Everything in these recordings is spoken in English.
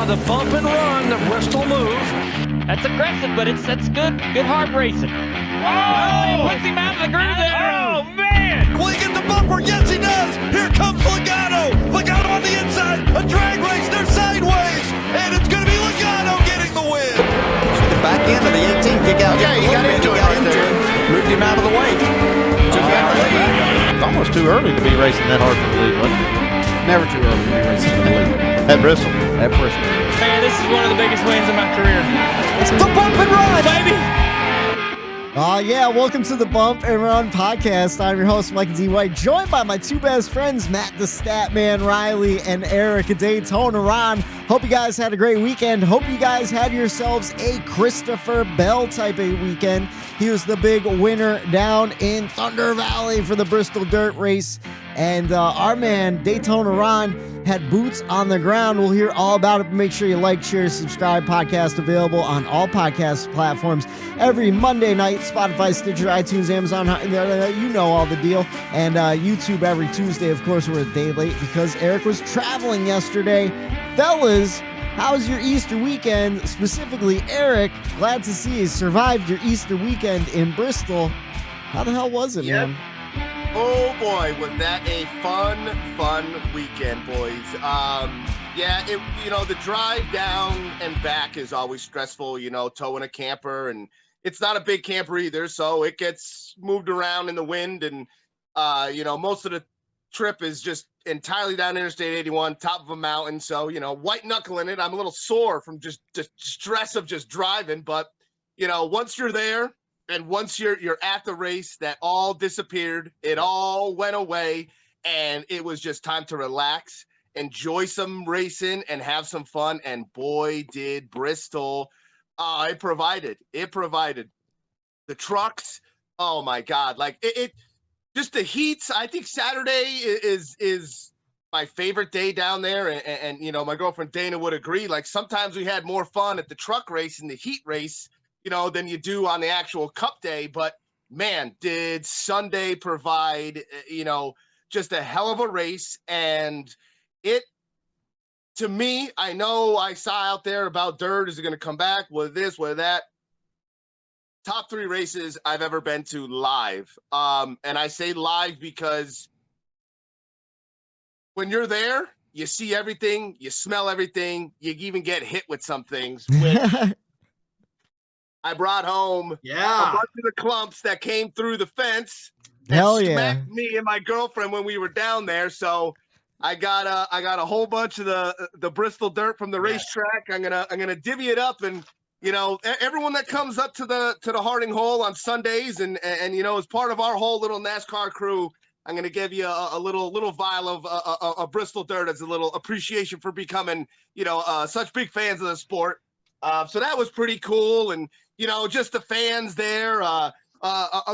the bump and run, the Bristol move. That's aggressive, but that's good. Good hard racing. Oh, he puts him out of the groove there. Oh, man. Will he get the bumper? Yes, he does. Here comes Logano. Logano on the inside. A drag race. They're sideways. And it's going to be Logano getting the win. The back end of the 18. Kick out. Yeah, he got into it right there. Moved him out of the way. Just got the lead. It's almost too early to be racing that hard for the lead, wasn't it? Never too early to be racing for the lead. At Bristol. At Bristol. Man, this is one of the biggest wins of my career. It's the bump and run, Baby. Yeah, welcome to the Bump and Run podcast. I'm your host, Mike D. White, joined by my two best friends, Matt the Statman Reilly and Eric at Daytona Ron. Hope you guys had a great weekend. Hope you guys had yourselves a Christopher Bell type of weekend. He was the big winner down in Thunder Valley for the Bristol Dirt Race. And our man, Daytona Ron, had boots on the ground. We'll hear all about it. Make sure you like, share, subscribe. Podcast available on all podcast platforms every Monday night. Spotify, Stitcher, iTunes, Amazon, you know all the deal. And YouTube every Tuesday. Of course, we're a day late because Eric was traveling yesterday. Fellas, how was your Easter weekend? Specifically, Eric, glad to see you survived your Easter weekend in Bristol. How the hell was it, man? Oh boy, was that a fun weekend, boys. The drive down and back is always stressful, towing a camper, and it's not a big camper either, so it gets moved around in the wind, and most of the trip is just entirely down Interstate 81, top of a mountain, so white knuckling it. I'm a little sore from just stress of just driving, but once you're there, and once you're at the race, that all disappeared. It all went away, and it was just time to relax, enjoy some racing, and have some fun. And boy, did Bristol! It provided. The trucks. Oh my God! Like it just the heats. I think Saturday is my favorite day down there, and my girlfriend Dana would agree. Like sometimes we had more fun at the truck race and the heat race, than you do on the actual cup day. But man, did Sunday provide, just a hell of a race. And it, to me, I know I saw out there about dirt, is it going to come back with this, with that? Top 3 races I've ever been to live. And I say live because when you're there, you see everything, you smell everything, you even get hit with some things. I brought home a bunch of the clumps that came through the fence. Hell yeah! Smacked me and my girlfriend when we were down there. So I got a whole bunch of the Bristol dirt from the racetrack. I'm gonna divvy it up, and everyone that comes up to the Harding Hole on Sundays and as part of our whole little NASCAR crew, I'm gonna give you a little vial of Bristol dirt as a little appreciation for becoming such big fans of the sport. So that was pretty cool, and just the fans there, a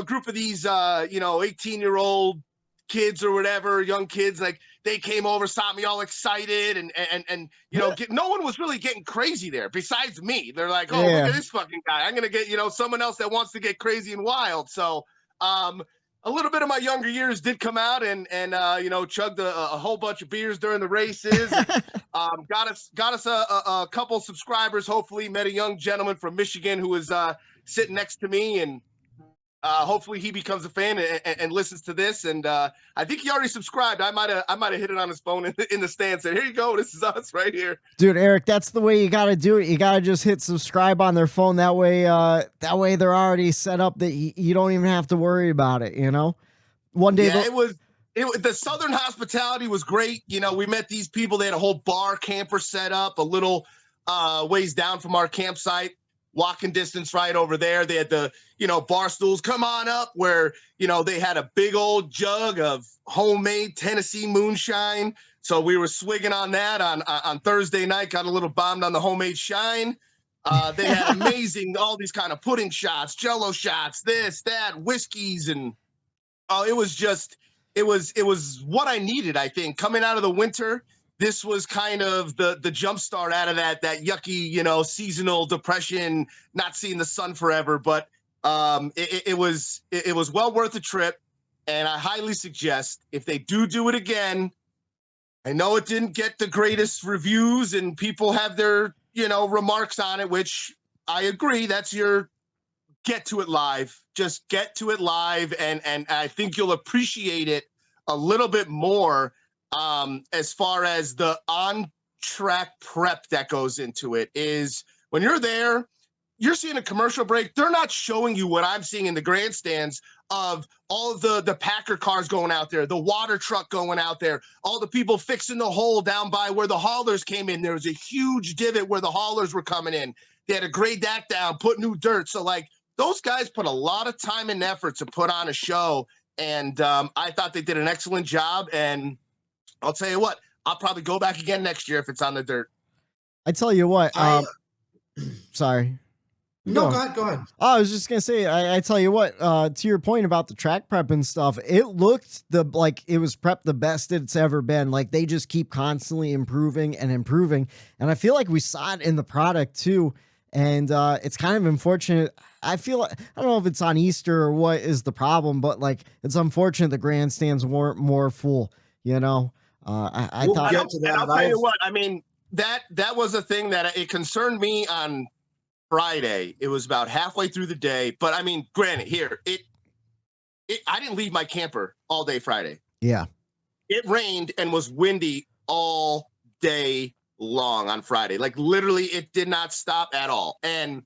group of these 18-year-old kids or whatever, young kids, like they came over, saw me all excited, and no one was really getting crazy there besides me. They're like, oh, look at this fucking guy. I'm gonna get someone else that wants to get crazy and wild. So a little bit of my younger years did come out and chugged a whole bunch of beers during the races. And, got us a couple subscribers. Hopefully, met a young gentleman from Michigan who was sitting next to me, and hopefully he becomes a fan and listens to this. And I think he already subscribed. I might have hit it on his phone in the stand. Said, "Here you go. This is us right here." Dude, Eric, that's the way you got to do it. You got to just hit subscribe on their phone. That way they're already set up that you don't even have to worry about it. One day. Yeah, the Southern hospitality was great. We met these people. They had a whole bar camper set up a little ways down from our campsite. Walking distance right over there. They had the, bar stools. Come on up, where, they had a big old jug of homemade Tennessee moonshine. So we were swigging on that on Thursday night, got a little bombed on the homemade shine. They had amazing, all these kind of pudding shots, Jello shots, this, that, whiskeys. And it was what I needed, I think, coming out of the winter. This was kind of the jump start out of that yucky, seasonal depression, not seeing the sun forever. But it was well worth the trip. And I highly suggest, if they do it again, I know it didn't get the greatest reviews and people have their, remarks on it, which I agree. That's your get to it live. Just get to it live. And I think you'll appreciate it a little bit more as far as the on-track prep that goes into it. Is when you're there, you're seeing a commercial break. They're not showing you what I'm seeing in the grandstands of all of the Packer cars going out there, the water truck going out there, all the people fixing the hole down by where the haulers came in. There was a huge divot where the haulers were coming in. They had to grade that down, put new dirt. So, those guys put a lot of time and effort to put on a show, and I thought they did an excellent job. And I'll tell you what, I'll probably go back again next year if it's on the dirt. I tell you what, sorry. No, go ahead. I was just gonna say, I tell you what, to your point about the track prep and stuff, it looked like it was prepped the best it's ever been. Like they just keep constantly improving, and I feel like we saw it in the product too. And it's kind of unfortunate. I don't know if it's on Easter or what is the problem, but it's unfortunate the grandstands weren't more full. I thought. Get to that. And I'll tell you what, I mean, that was a thing that it concerned me on Friday. It was about halfway through the day, but I mean, granted, I didn't leave my camper all day Friday. Yeah, it rained and was windy all day long on Friday. Literally, it did not stop at all, and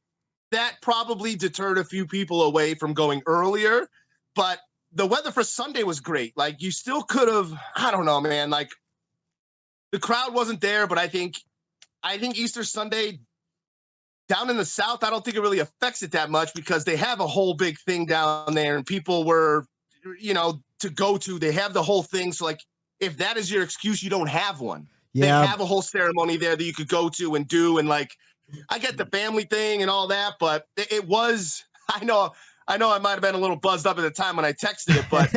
that probably deterred a few people away from going earlier. But the weather for Sunday was great. You still could have. I don't know, man. The crowd wasn't there, but I think Easter Sunday down in the South, I don't think it really affects it that much because they have a whole big thing down there and people were, to go to. They have the whole thing. So, if that is your excuse, you don't have one. Yeah. They have a whole ceremony there that you could go to and do. And, I get the family thing and all that, but it was – I know I might have been a little buzzed up at the time when I texted it, but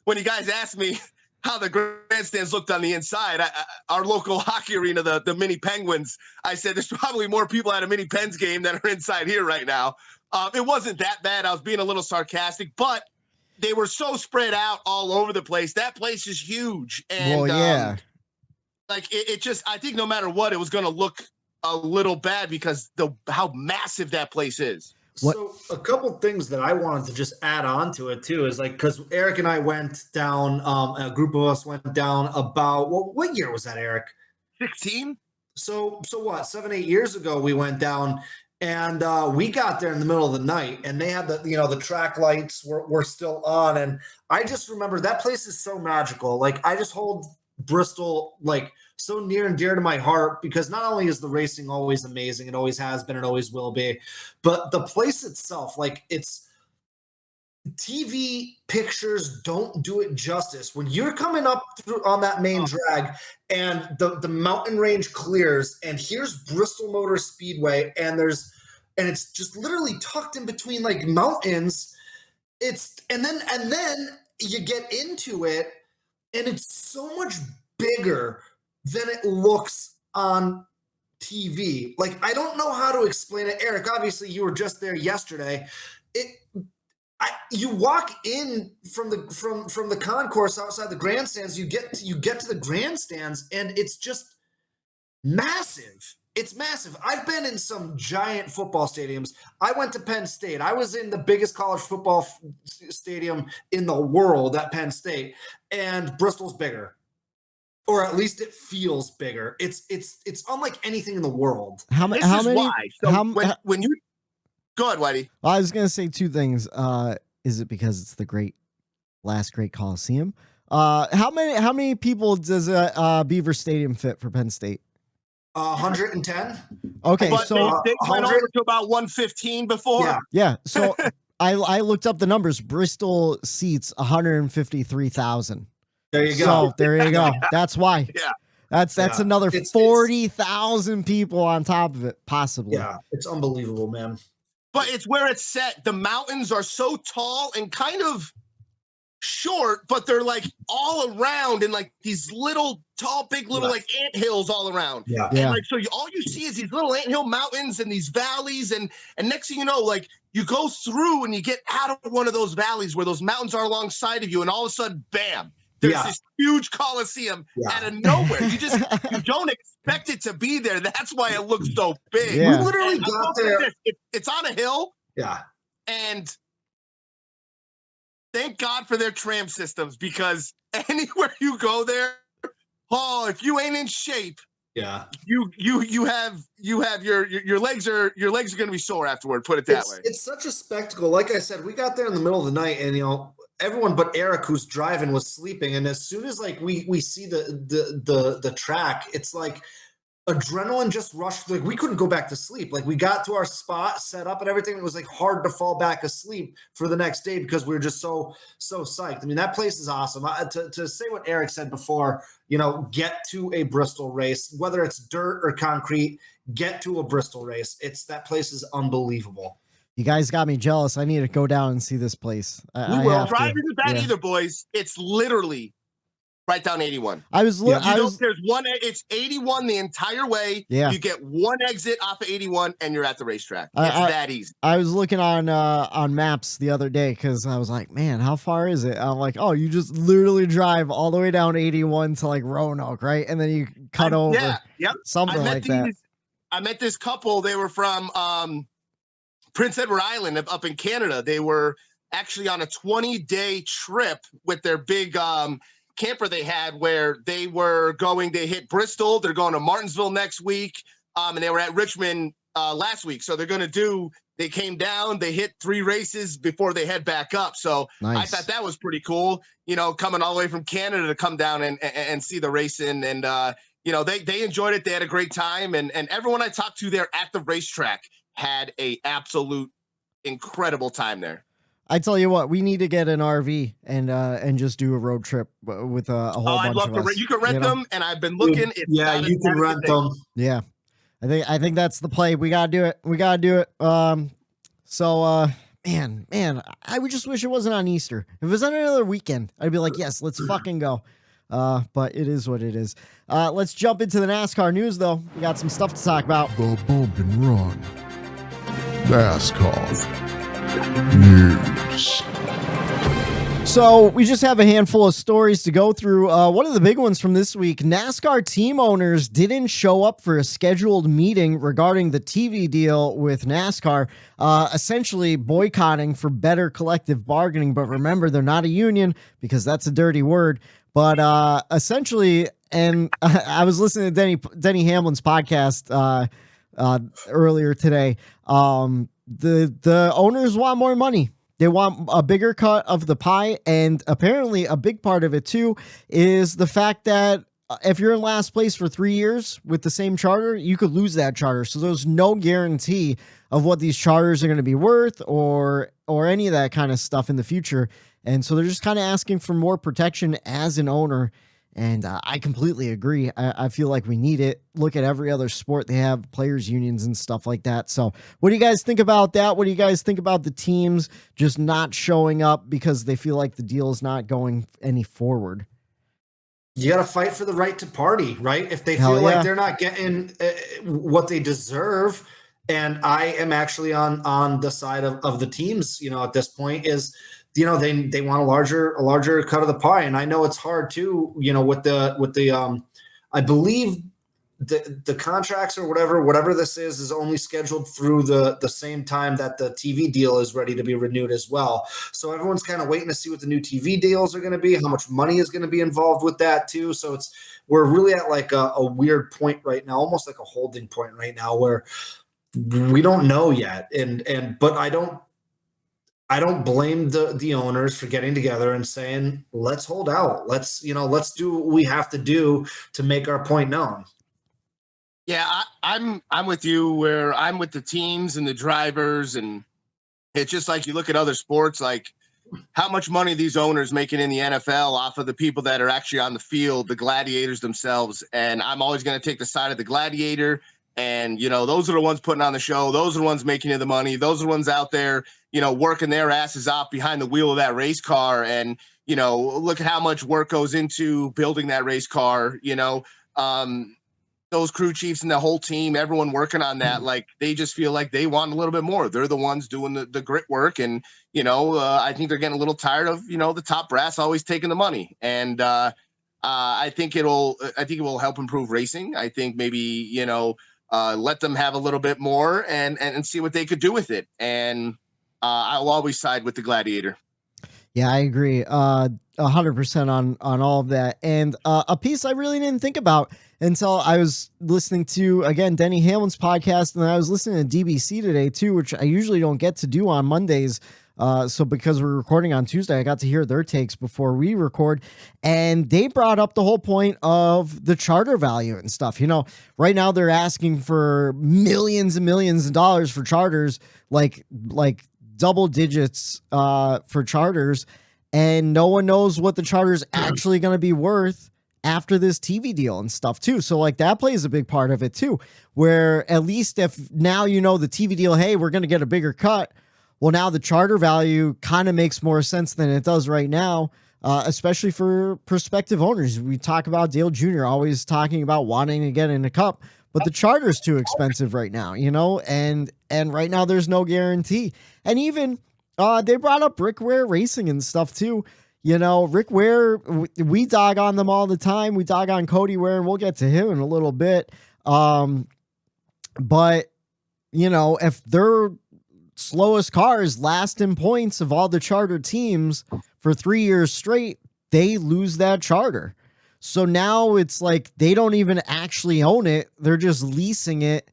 when you guys asked me – how the grandstands looked on the inside. Our local hockey arena, the Mini Penguins, I said there's probably more people at a Mini Pens game than are inside here right now. It wasn't that bad. I was being a little sarcastic, but they were so spread out all over the place. That place is huge. And yeah. It just, I think no matter what, it was going to look a little bad because how massive that place is. What? So a couple things that I wanted to just add on to it too is because Eric and I went down, a group of us went down about, what year was that, Eric? 16. So what, 7-8 years ago we went down and we got there in the middle of the night and they had the track lights were still on. And I just remember that place is so magical. I just hold Bristol so near and dear to my heart because not only is the racing always amazing, it always has been and always will be, but the place itself, it's TV pictures don't do it justice. When you're coming up through on that main drag and the mountain range clears and here's Bristol Motor Speedway and it's just literally tucked in between mountains. And then you get into it and it's so much bigger than it looks on TV. I don't know how to explain it. Eric, obviously you were just there yesterday. You walk in from the concourse outside the grandstands, you get to the grandstands and it's just massive. It's massive. I've been in some giant football stadiums. I went to Penn State. I was in the biggest college football stadium in the world at Penn State, and Bristol's bigger. Or at least it feels bigger. It's unlike anything in the world. How many? Why. So when you go ahead, Whitey. I was gonna say two things. Is it because it's the last great Coliseum? How many people does Beaver Stadium fit for Penn State? 110. Okay, but so they went over to about 115 before. Yeah. So I looked up the numbers. Bristol seats 153,000. There you go. So there you go. That's why. Yeah. That's another 40,000 people on top of it, possibly. Yeah, it's unbelievable, man. But it's where it's set. The mountains are so tall and kind of short, but they're all around and these little tall, big little ant hills all around. Yeah. And so all you see is these little anthill mountains and these valleys, and next thing you know, you go through and you get out of one of those valleys where those mountains are alongside of you, and all of a sudden, bam, There's this huge coliseum out of nowhere. You don't expect it to be there. That's why it looks so big. Yeah. We literally got there. It's on a hill. Yeah. And thank God for their tram systems, because anywhere you go there, if you ain't in shape, you have your legs are going to be sore afterward. Put it that way. It's such a spectacle. Like I said, we got there in the middle of the night, and everyone but Eric, who's driving, was sleeping. And as soon as we see the track, it's like adrenaline just rushed. Like we couldn't go back to sleep. Like we got to our spot, set up and everything. It was like hard to fall back asleep for the next day because we were just so psyched. I mean, that place is awesome. To say what Eric said before, get to a Bristol race, whether it's dirt or concrete, get to a Bristol race. That place is unbelievable. You guys got me jealous. I need to go down and see this place. We will. Drive isn't bad either, boys. It's literally right down 81. There's one. It's 81 the entire way. Yeah. You get one exit off of 81, and you're at the racetrack. It's that easy. I was looking on maps the other day because I was like, man, how far is it? I'm like, oh, you just literally drive all the way down 81 to like Roanoke, right? And then you cut over. Yeah. Yep. Something like that. I met this couple. They were from Prince Edward Island up in Canada. They were actually on a 20-day trip with their big camper they had, where they hit Bristol. They're going to Martinsville next week. And they were at Richmond last week. So they came down, they hit 3 races before they head back up. So nice. I thought that was pretty cool, coming all the way from Canada to come down and see the racing. And, they enjoyed it. They had a great time. And everyone I talked to there at the racetrack had a absolute incredible time there. I tell you what, we need to get an RV and just do a road trip with a whole bunch of us. You can rent them, and I've been looking. You can rent them. Yeah, I think that's the play. We gotta do it. Man, I would just wish it wasn't on Easter. If it was on another weekend, I'd be like, yes, let's fucking go. But it is what it is. Let's jump into the NASCAR news, though. We got some stuff to talk about. The Bump and Run NASCAR news. So we just have a handful of stories to go through. One of the big ones from this week, NASCAR team owners didn't show up for a scheduled meeting regarding the TV deal with NASCAR, essentially boycotting for better collective bargaining. But remember, they're not a union because that's a dirty word. But essentially, and I was listening to Denny Hamlin's podcast earlier today. The owners want more money. They want a bigger cut of the pie, and apparently a big part of it too is the fact that if you're in last place for 3 years with the same charter, you could lose that charter. So there's no guarantee of what these charters are going to be worth or any of that kind of stuff in the future. And so they're just kind of asking for more protection as an owner. And I completely agree. I feel like we need it. Look at every other sport. They have players unions and stuff like that. So what do you guys think about that? What do you guys think about the teams just not showing up because they feel like the deal is not going any forward? You got to fight for the right to party, right? If they feel like they're not getting what they deserve. And I am actually on the side of the teams, at this point is, they want a larger cut of the pie. And I know it's hard too, with the I believe the contracts or whatever this is only scheduled through the same time that the TV deal is ready to be renewed as well. So everyone's kind of waiting to see what the new TV deals are going to be, how much money is going to be involved with that too. So we're really at like a weird point right now, almost like a holding point right now where we don't know yet. But I don't blame the owners for getting together and saying, let's hold out. Let's do what we have to do to make our point known. Yeah, I'm with you where I'm with the teams and the drivers. And it's just like you look at other sports, like how much money these owners making in the NFL off of the people that are actually on the field, the gladiators themselves. And I'm always going to take the side of the gladiator. And, those are the ones putting on the show. Those are the ones making the money. Those are the ones out there, working their asses off behind the wheel of that race car. And, look at how much work goes into building that race car. those crew chiefs and the whole team, everyone working on that, like they just feel like they want a little bit more. They're the ones doing the grit work. And, I think they're getting a little tired of, the top brass always taking the money. And I think it will help improve racing. I think maybe, let them have a little bit more and see what they could do with it. And I'll always side with the Gladiator. Yeah, I agree. 100% on all of that. And a piece I really didn't think about until I was listening to, again, Denny Hamlin's podcast, and I was listening to DBC today too, which I usually don't get to do on Mondays. So because we're recording on Tuesday, I got to hear their takes before we record, and they brought up the whole point of the charter value and stuff. Right now they're asking for millions and millions of dollars for charters, like double digits for charters, and no one knows what the charter is actually going to be worth after this TV deal and stuff too. So like that plays a big part of it too, where at least if now the TV deal, hey, we're going to get a bigger cut. Well, now the charter value kind of makes more sense than it does right now, especially for prospective owners. We talk about Dale Jr. always talking about wanting to get in a cup, but the charter's too expensive right now, and right now there's no guarantee. And even they brought up Rick Ware Racing and stuff too. Rick Ware, we dog on them all the time. We dog on Cody Ware, and we'll get to him in a little bit. But if they're slowest cars last in points of all the charter teams for 3 years straight, they lose that charter. So now it's like they don't even actually own it. They're just leasing it,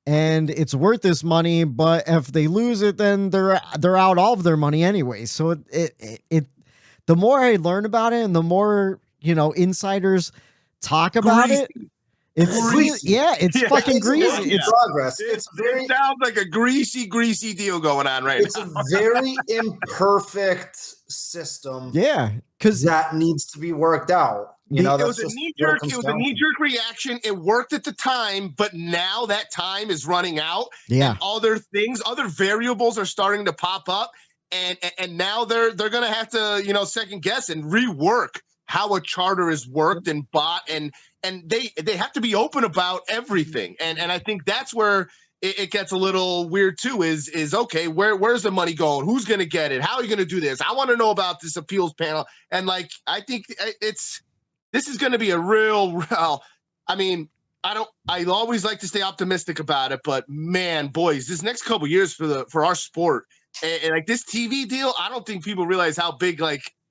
and it's worth this money. But if they lose it, then they're out all of their money anyway. So it the more I learn about it and the more, insiders talk about it, it's greasy. Yeah, it's fucking greasy. It's progress. It sounds like a greasy deal going on right now. It's a very imperfect system. Yeah, because that needs to be worked out. It was a knee-jerk reaction. It worked at the time, but now that time is running out. Yeah. And other variables are starting to pop up. And now they're going to have to, second guess and rework how a charter is worked and bought. And they have to be open about everything. And I think that's where it gets a little weird too, is okay, where's the money going? Who's going to get it? How are you going to do this? I want to know about this appeals panel. And I think this is going to be a I always like to stay optimistic about it, but man, boys, this next couple years for our sport and like this TV deal, I don't think people realize how big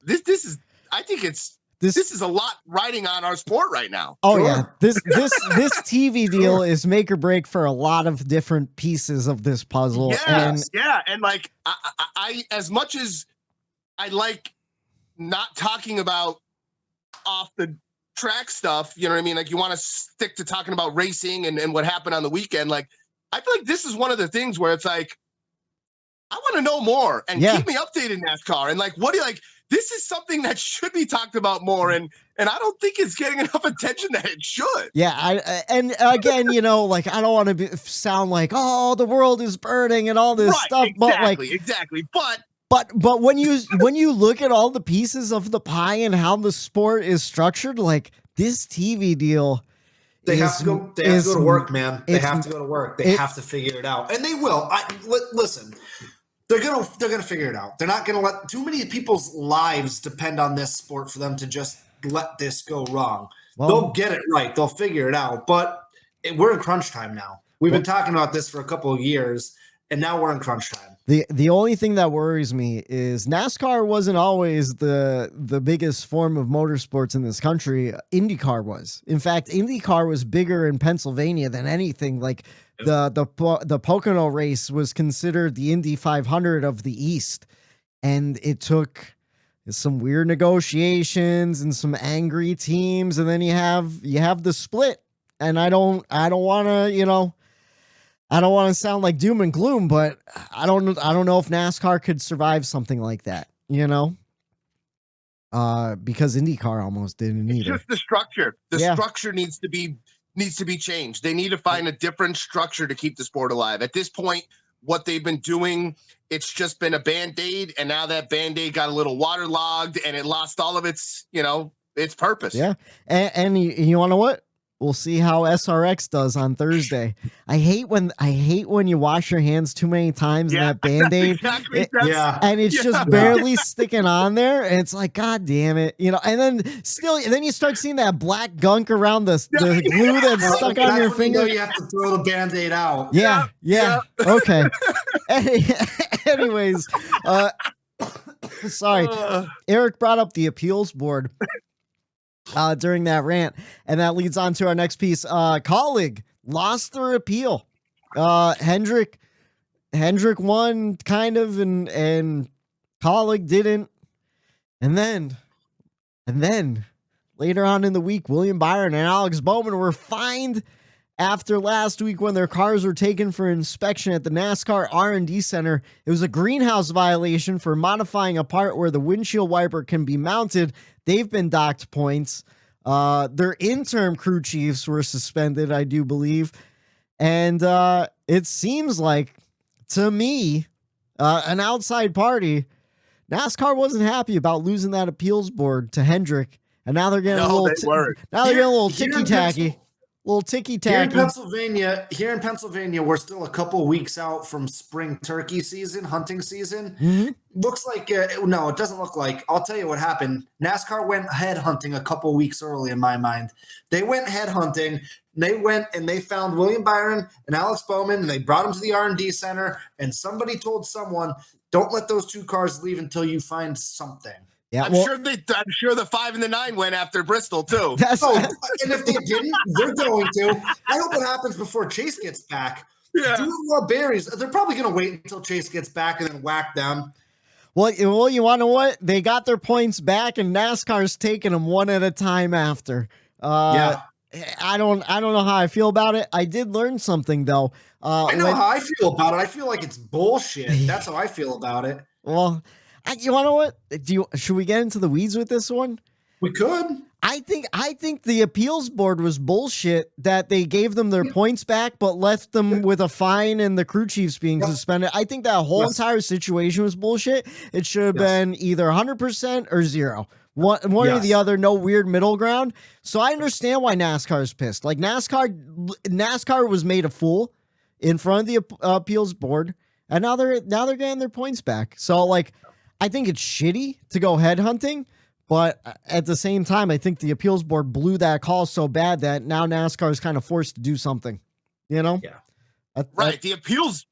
this is. I think this is a lot riding on our sport right now. Oh yeah, this TV deal is make or break for a lot of different pieces of this puzzle. Yes, and I as much as I like not talking about off the track stuff, you know what I mean? Like you want to stick to talking about racing and what happened on the weekend. Like I feel like this is one of the things where it's like I want to know more and keep me updated, NASCAR. And this is something that should be talked about more. And I don't think it's getting enough attention that it should. Yeah. And again, I don't want to sound like, oh, the world is burning and all this stuff. Exactly. But when you look at all the pieces of the pie and how the sport is structured, like this TV deal, they have to go to work, man. They have to go to work. They have to figure it out, and they will. Listen. They're gonna figure it out. They're not gonna let too many people's lives depend on this sport for them to just let this go wrong. Well, they'll get it right. They'll figure it out. But we're in crunch time now. We've been talking about this for a couple of years, and now we're in crunch time. The only thing that worries me is NASCAR wasn't always the biggest form of motorsports in this country. IndyCar was. In fact, IndyCar was bigger in Pennsylvania than anything. Like the Pocono race was considered the Indy 500 of the East, and it took some weird negotiations and some angry teams, and then you have the split. And I don't want to, I don't want to sound like doom and gloom, but I don't know if NASCAR could survive something like that, because IndyCar almost didn't either. Just the structure. The structure needs to be changed. They need to find a different structure to keep the sport alive. At this point, what they've been doing, it's just been a Band-Aid, and now that Band-Aid got a little waterlogged and it lost all of its purpose. Yeah. And you want to know what? We'll see how SRX does on Thursday. I hate when you wash your hands too many times in that Band-Aid. Exactly. And it's just barely sticking on there. And it's like, God damn it. And then you start seeing that black gunk around the glue that's stuck on your finger. You have to throw the Band-Aid out. Yeah. Okay. Anyways, sorry. Eric brought up the appeals board during that rant, and that leads on to our next piece. Colleague lost their appeal. Hendrick won kind of, and Colleague didn't. And then later on in the week, William Byron and Alex Bowman were fined after last week when their cars were taken for inspection at the NASCAR R&D Center. It was a greenhouse violation for modifying a part where the windshield wiper can be mounted. They've been docked points. Their interim crew chiefs were suspended, I do believe. And it seems like, to me, an outside party, NASCAR wasn't happy about losing that appeals board to Hendrick. And now they're getting a little ticky-tacky. Little ticky-tacky. Here in Pennsylvania, we're still a couple weeks out from spring turkey season, hunting season. Mm-hmm. Looks like, no, it doesn't look like. I'll tell you what happened. NASCAR went head hunting a couple weeks early in my mind. They went head hunting. They went and they found William Byron and Alex Bowman, and they brought them to the R&D Center, and somebody told someone, don't let those two cars leave until you find something. Yeah, I'm sure the 5 and the 9 went after Bristol too. And if they didn't, they're going to. I hope it happens before Chase gets back. Yeah. Do berries. They're probably going to wait until Chase gets back and then whack them. Well, you want to know what? They got their points back, and NASCAR's taking them one at a time after. I don't know how I feel about it. I did learn something though. I know how I feel about it. I feel like it's bullshit. That's how I feel about it. Well, you want to know what? Should we get into the weeds with this one? We could. I think the appeals board was bullshit that they gave them their points back, but left them with a fine and the crew chiefs being suspended. I think that whole entire situation was bullshit. It should have been either 100% or 0. One or the other, no weird middle ground. So I understand why NASCAR is pissed. Like NASCAR was made a fool in front of the appeals board, and now they're getting their points back. So like, I think it's shitty to go head hunting, but at the same time, I think the appeals board blew that call so bad that now NASCAR is kind of forced to do something. Yeah. Right. The appeals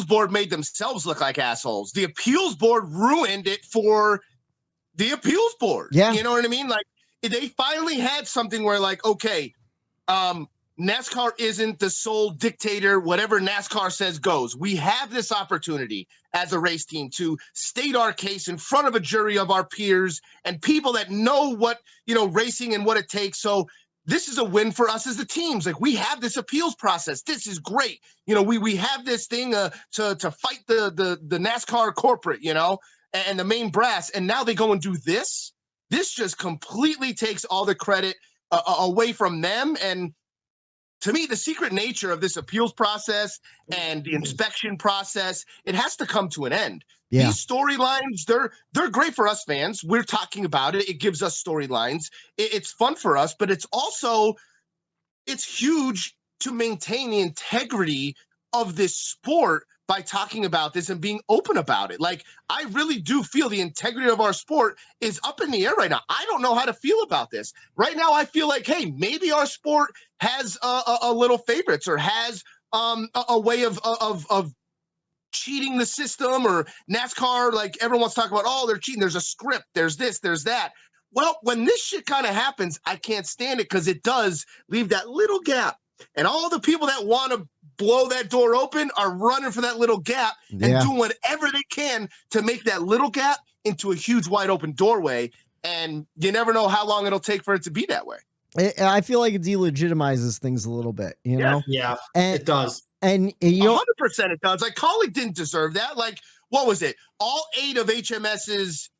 board made themselves look like assholes. The appeals board ruined it for the appeals board. Yeah. You know what I mean? Like, they finally had something where, like, okay, NASCAR isn't the sole dictator. Whatever NASCAR says goes. We have this opportunity as a race team to state our case in front of a jury of our peers and people that know what, racing and what it takes. So this is a win for us as the teams. Like, we have this appeals process. This is great. We have this thing to fight the NASCAR corporate, and the main brass. And now they go and do this. This just completely takes all the credit away from them. And to me, the secret nature of this appeals process and the inspection process, it has to come to an end. Yeah. These storylines, they're great for us fans. We're talking about it. It gives us storylines. It's fun for us, but it's huge to maintain the integrity of this sport by talking about this and being open about it. Like, I really do feel the integrity of our sport is up in the air right now. I don't know how to feel about this. Right now, I feel like, hey, maybe our sport has a little favorites or has a way of cheating the system, or NASCAR, like everyone wants to talk about, oh, they're cheating. There's a script. There's this, there's that. Well, when this shit kind of happens, I can't stand it because it does leave that little gap. And all the people that want to blow that door open are running for that little gap and doing whatever they can to make that little gap into a huge wide open doorway. And you never know how long it'll take for it to be that way. I feel like it delegitimizes things a little bit, know? Yeah, and, it does. And 100% it does. Like, Colleague didn't deserve that. Like, what was it? All 8 of HMS's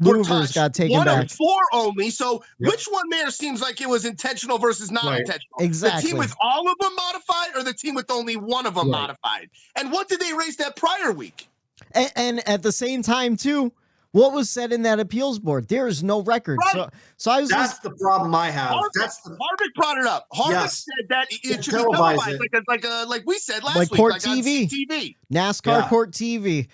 Louvers got taken one back. Of 4 only. So which one there seems like it was intentional versus not intentional? Exactly. The team with all of them modified, or the team with only one of them modified? And what did they race that prior week? And at the same time, too, What was said in that appeals board? There is no record. Right. So I was. That's the problem I have. Harvick brought it up. Harvick said that it should be televised, like we said last week, court like TV. on TV. NASCAR court TV.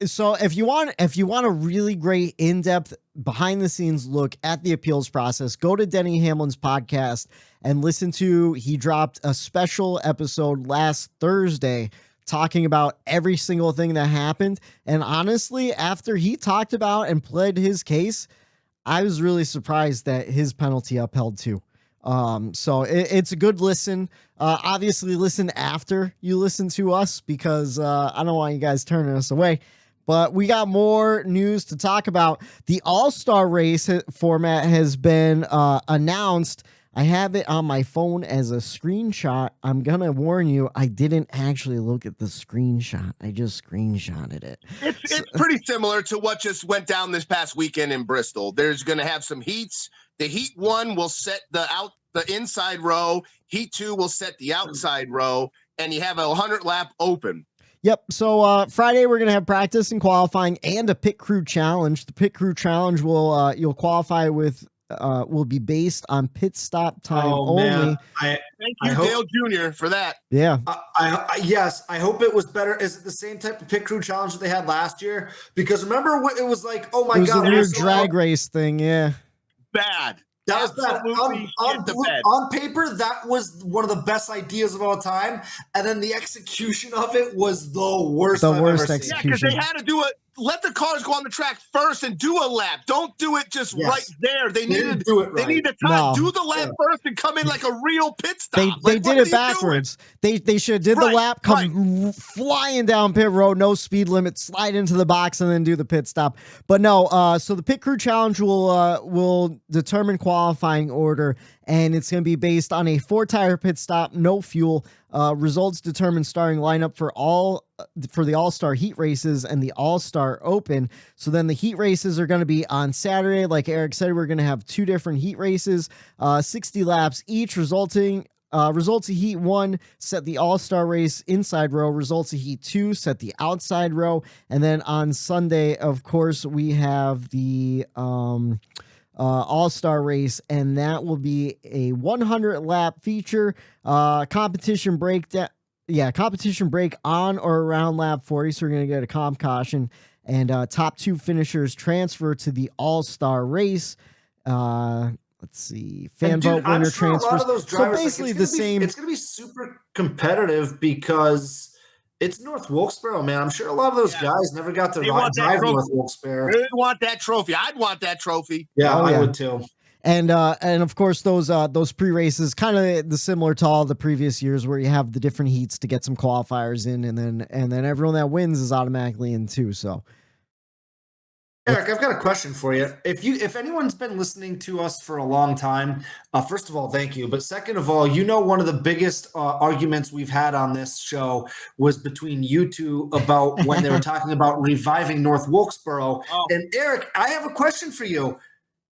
So if you want a really great in-depth behind the scenes look at the appeals process, go to Denny Hamlin's podcast and listen to, he dropped a special episode last Thursday talking about every single thing that happened. And honestly, after he talked about and pled his case, I was really surprised that his penalty upheld too. So it's a good listen. Obviously listen after you listen to us, because I don't want you guys turning us away. But we got more news to talk about. The All-Star Race format has been announced. I have it on my phone as a screenshot. I'm going to warn you, I didn't actually look at the screenshot. I just screenshotted it. It's pretty similar to what just went down this past weekend in Bristol. There's going to have some heats. The Heat 1 will set the inside row. Heat 2 will set the outside row. And you have a 100-lap open. Yep. So Friday we're gonna have practice and qualifying and a pit crew challenge. The pit crew challenge will you'll qualify with will be based on pit stop time only. Man. Thank you, Dale Jr. for that. Yeah. Yes, I hope it was better. Is it the same type of pit crew challenge that they had last year? Because remember what it was like? Oh my God, it was a weird drag race thing. Yeah. Bad. That was bad. On paper, that was one of the best ideas of all time, and then the execution of it was the worst. The worst execution. Yeah, because they had to do it. Let the cars go on the track first and do a lap. Don't do it just right there. They needed do it right. They need to do the lap first and come in like a real pit stop. They did it backwards. They should have did the lap, come flying down pit road, no speed limit, slide into the box, and then do the pit stop. But no. So the pit crew challenge will determine qualifying order, and it's going to be based on a 4-tire pit stop, no fuel. Results determine starting lineup for the All-Star Heat races and the All-Star Open. So then the Heat races are going to be on Saturday. Like Eric said, we're going to have 2 different Heat races, 60 laps each, results of Heat 1 set the All-Star Race inside row, results of Heat 2 set the outside row. And then on Sunday, of course, we have the All-Star Race, and that will be a 100-lap feature. Competition break on or around lap 40, so we're going to get a comp caution, and top 2 finishers transfer to the All-Star Race. Let's see, fan vote winner transfers. So basically the same. It's going to be super competitive because it's North Wilkesboro, man. I'm sure a lot of those guys never got to drive North Wilkesboro. They want that trophy. I'd want that trophy. Yeah, I would too. And of course those pre-races, kind of the similar to all the previous years, where you have the different heats to get some qualifiers in, and then everyone that wins is automatically in too. So, Eric, I've got a question for you. If anyone's been listening to us for a long time, first of all, thank you. But second of all, one of the biggest arguments we've had on this show was between you two about when they were talking about reviving North Wilkesboro. Oh. And Eric, I have a question for you.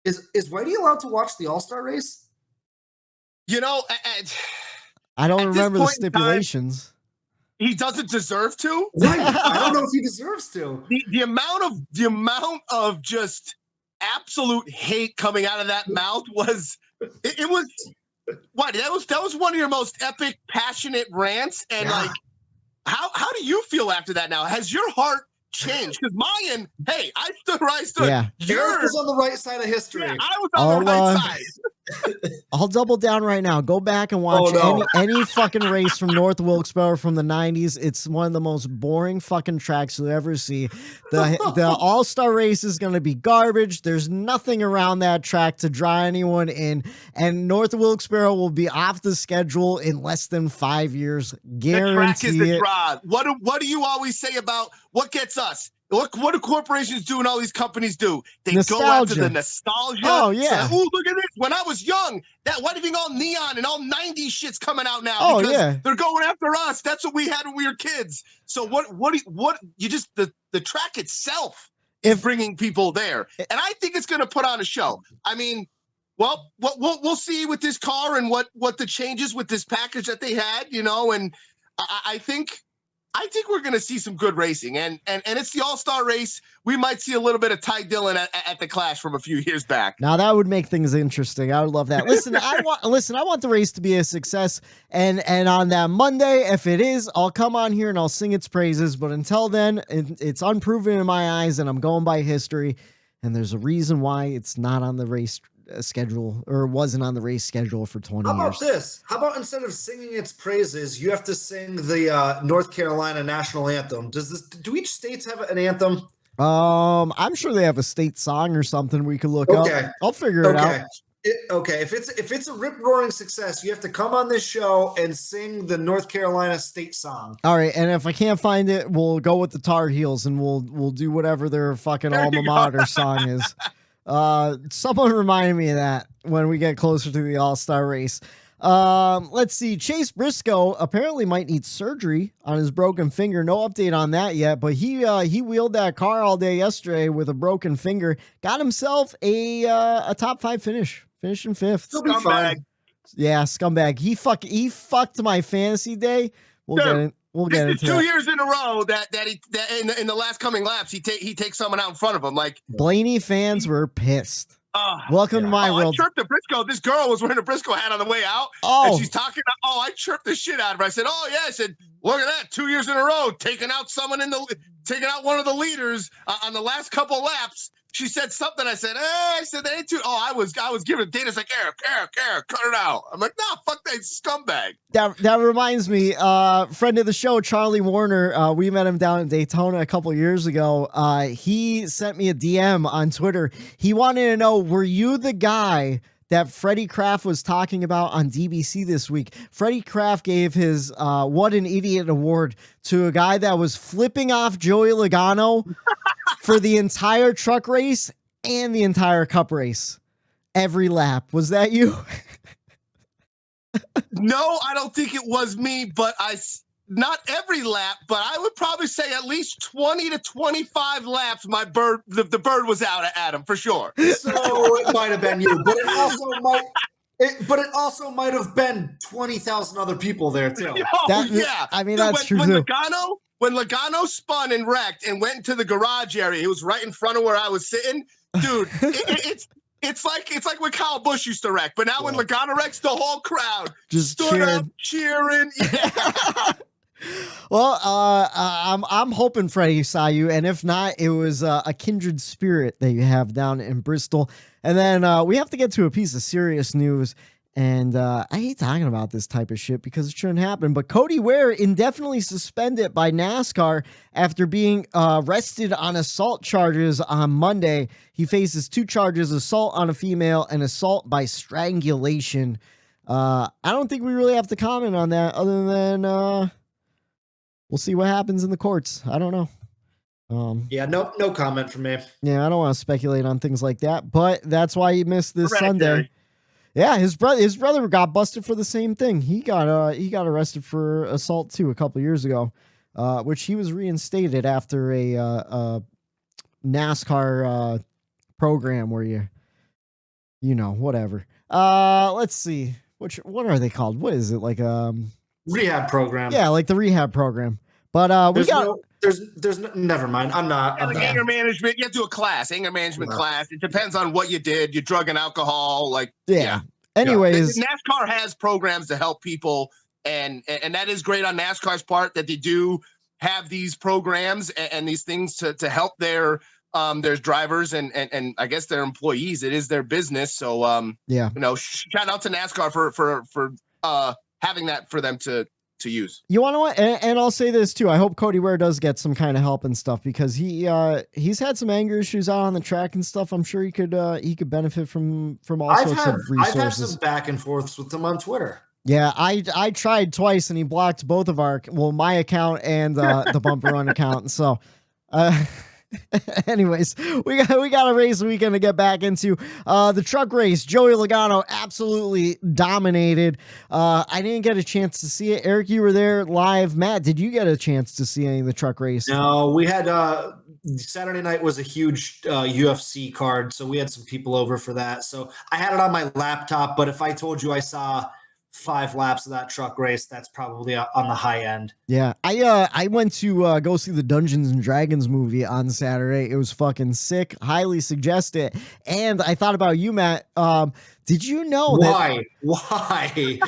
Is Whitey allowed to watch the All-Star Race? I don't remember the stipulations. He doesn't deserve to. Right. I don't know if he deserves to. The amount of just absolute hate coming out of that mouth was it was what that was one of your most epic, passionate rants. And how do you feel after that now? Has your heart changed? Because mine, hey, I stood where I stood. Yeah. Eric was on the right side of history. Yeah, I was on the right side. I'll double down right now. Go back and watch any fucking race from North Wilkesboro from the 90s. It's one of the most boring fucking tracks you'll ever see. The All-Star Race is going to be garbage. There's nothing around that track to draw anyone in. And North Wilkesboro will be off the schedule in less than 5 years. Guarantee the track is the it. draw. What do you always say about what gets us? What do corporations do and all these companies do? They go after the nostalgia. Oh, yeah. Ooh, look at this. When I was young, why do you think all neon and all 90s shit's coming out now? Oh, because they're going after us. That's what we had when we were kids. So the track itself is bringing people there. And I think it's going to put on a show. I mean, well, we'll see with this car and what the changes with this package that they had, and I think I think we're going to see some good racing, and it's the All-Star race. We might see a little bit of Ty Dillon at the Clash from a few years back. Now that would make things interesting. I would love that. Listen, I want the race to be a success, and on that Monday, if it is, I'll come on here and I'll sing its praises. But until then, it's unproven in my eyes, and I'm going by history. And there's a reason why it's not on the race schedule, or wasn't on the race schedule for 20 years. How about this? How about instead of singing its praises, you have to sing the North Carolina national anthem? Do each states have an anthem? I'm sure they have a state song or something we could look up. I'll figure it out. If it's a rip-roaring success, you have to come on this show and sing the North Carolina state song. All right, and if I can't find it, we'll go with the Tar Heels and we'll do whatever their fucking alma mater song is. Someone reminded me of that when we get closer to the All-Star race. Let's see. Chase Briscoe apparently might need surgery on his broken finger. No update on that yet, but he wheeled that car all day yesterday with a broken finger. Got himself a top 5 finish. Finished in 5th. He'll be fine. Yeah, scumbag. He fucked my fantasy day. We'll get into 2 years in a row that in the last coming laps he takes someone out in front of him. Like Blaney fans were pissed. Welcome to my world. I chirped the Briscoe. This girl was wearing a Briscoe hat on the way out. And she's talking. I chirped the shit out of her. I said, "Oh yeah." I said, "Look at that! 2 years in a row, taking out one of the leaders on the last couple laps." She said something. I said, that ain't too. I was giving Dana's like, Eric, cut it out. I'm like, nah, fuck that scumbag. That reminds me, friend of the show, Charlie Warner. We met him down in Daytona a couple years ago. He sent me a DM on Twitter. He wanted to know, were you the guy that Freddie Kraft was talking about on DBC this week? Freddie Kraft gave his What an Idiot award to a guy that was flipping off Joey Logano for the entire truck race and the entire cup race. Every lap. Was that you? No, I don't think it was me, but not every lap, but I would probably say at least 20 to 25 laps the bird was out at him for sure. So it might have been you, but it also might have been 20,000 other people there too. Yeah. I mean, that's true too. When Logano spun and wrecked and went into the garage area, he was right in front of where I was sitting. Dude, it's like when Kyle Busch used to wreck, but now when Logano wrecks, the whole crowd just stood up cheering. Yeah. Well, I'm hoping Freddie saw you, and if not, it was a kindred spirit that you have down in Bristol. And then we have to get to a piece of serious news. And I hate talking about this type of shit because it shouldn't happen. But Cody Ware indefinitely suspended by NASCAR after being arrested on assault charges on Monday. He faces 2 charges: assault on a female and assault by strangulation. I don't think we really have to comment on that other than we'll see what happens in the courts. I don't know. No comment from me. Yeah, I don't want to speculate on things like that, but that's why he missed this Sunday. Yeah, his brother got busted for the same thing. He got arrested for assault too a couple years ago, which he was reinstated after a NASCAR program where you know whatever. Let's see, what are they called? What is it, like rehab program? Yeah, like the rehab program. But never mind. I'm not. Anger management. You have to do a class, anger management class. It depends on what you did. Your drug and alcohol. Yeah. Anyways, NASCAR has programs to help people, and that is great on NASCAR's part that they do have these programs and these things to help their drivers and I guess their employees. It is their business. So shout out to NASCAR for having that for them to use. You want to know what? And I'll say this too. I hope Cody Ware does get some kind of help and stuff because he's had some anger issues out on the track and stuff. I'm sure he could benefit from all sorts of resources. I've had some back and forths with him on Twitter. Yeah, I tried twice and he blocked both of my account and the Bumper Run account. So, anyways, we got a race weekend to get back into. The truck race, Joey Logano absolutely dominated. I didn't get a chance to see it. Eric, you were there live. Matt, did you get a chance to see any of the truck race? No, we had Saturday night was a huge UFC card, so we had some people over for that. So I had it on my laptop, but if I told you I saw 5 laps of that truck race, that's probably on the high end. Yeah, I went to go see the Dungeons and Dragons movie on Saturday. It was fucking sick. Highly suggest it. And I thought about you, Matt. Did you know Why? Why?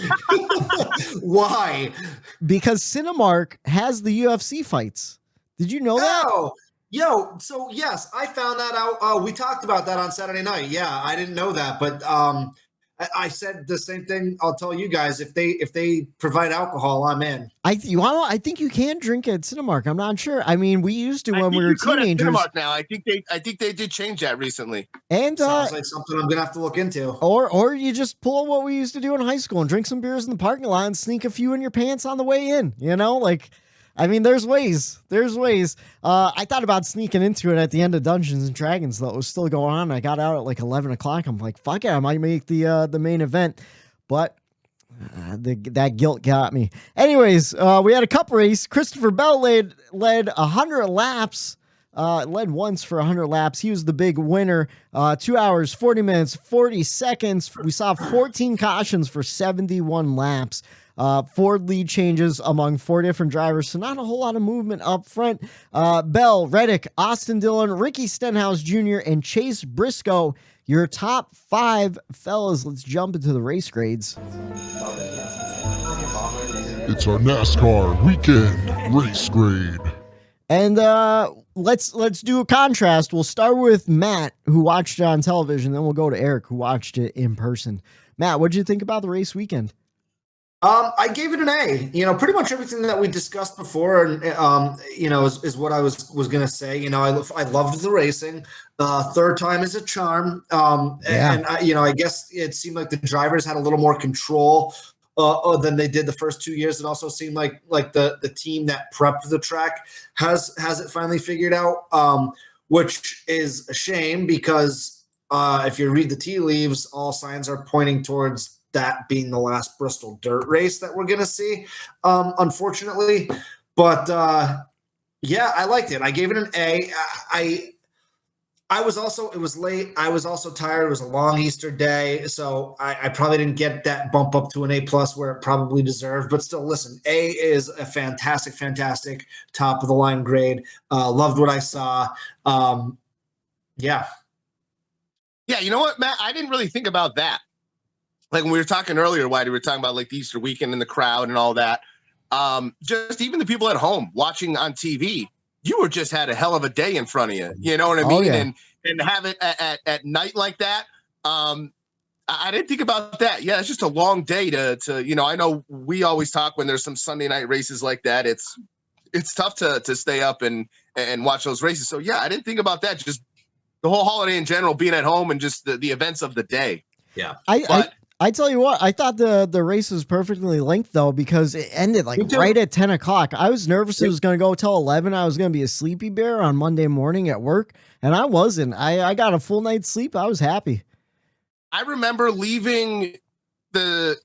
Because Cinemark has the UFC fights. Did you know that? Oh, so yes, I found that out. We talked about that on Saturday night. Yeah, I didn't know that, but I said the same thing. I'll tell you guys, if they provide alcohol, I'm in. I think you can drink at Cinemark. I'm not sure. I mean, we used to when we were teenagers. Cinemark now. I think they did change that recently. And sounds like something I'm gonna have to look into. Or you just pull what we used to do in high school and drink some beers in the parking lot and sneak a few in your pants on the way in. You know, like. I mean, there's ways. I thought about sneaking into it at the end of Dungeons and Dragons, though. It was still going on. I got out at like 11 o'clock. I'm like, fuck it, I might make the main event. But that guilt got me. Anyways, we had a cup race. Christopher Bell led 100 laps. Led once for 100 laps. He was the big winner. 2 hours, 40 minutes, 40 seconds. We saw 14 cautions for 71 laps. 4 lead changes among 4 different drivers, so not a whole lot of movement up front. Bell, Reddick, Austin Dillon, Ricky Stenhouse Jr., and Chase Briscoe, your top 5 fellas. Let's jump into the race grades. It's our NASCAR weekend race grade. And let's do a contrast. We'll start with Matt, who watched it on television, then we'll go to Eric, who watched it in person. Matt, what did you think about the race weekend? I gave it an A. You know, pretty much everything that we discussed before, and is what I was gonna say. You know, I loved the racing. Third time is a charm. And I guess it seemed like the drivers had a little more control than they did the first 2 years. It also seemed like the team that prepped the track has it finally figured out, which is a shame because if you read the tea leaves, all signs are pointing towards that being the last Bristol Dirt Race that we're going to see, unfortunately. But, I liked it. I gave it an A. It was late. I was also tired. It was a long Easter day. So I probably didn't get that bump up to an A+ where it probably deserved. But still, listen, A is a fantastic top of the line grade. Loved what I saw. Yeah, you know what, Matt? I didn't really think about that. Like when we were talking earlier, Whitey, we were talking about like the Easter weekend and the crowd and all that. Just even the people at home watching on TV, you were just had a hell of a day in front of you. You know what I mean? Yeah. And have it at night like that. I didn't think about that. Yeah, it's just a long day to I know we always talk when there's some Sunday night races like that. It's tough to stay up and watch those races. So yeah, I didn't think about that. Just the whole holiday in general, being at home and just the events of the day. Yeah. I tell you what, I thought the race was perfectly linked, though, because it ended like right at 10 o'clock. I was nervous it was going to go till 11. I was going to be a sleepy bear on Monday morning at work, and I wasn't. I got a full night's sleep. I was happy. I remember leaving the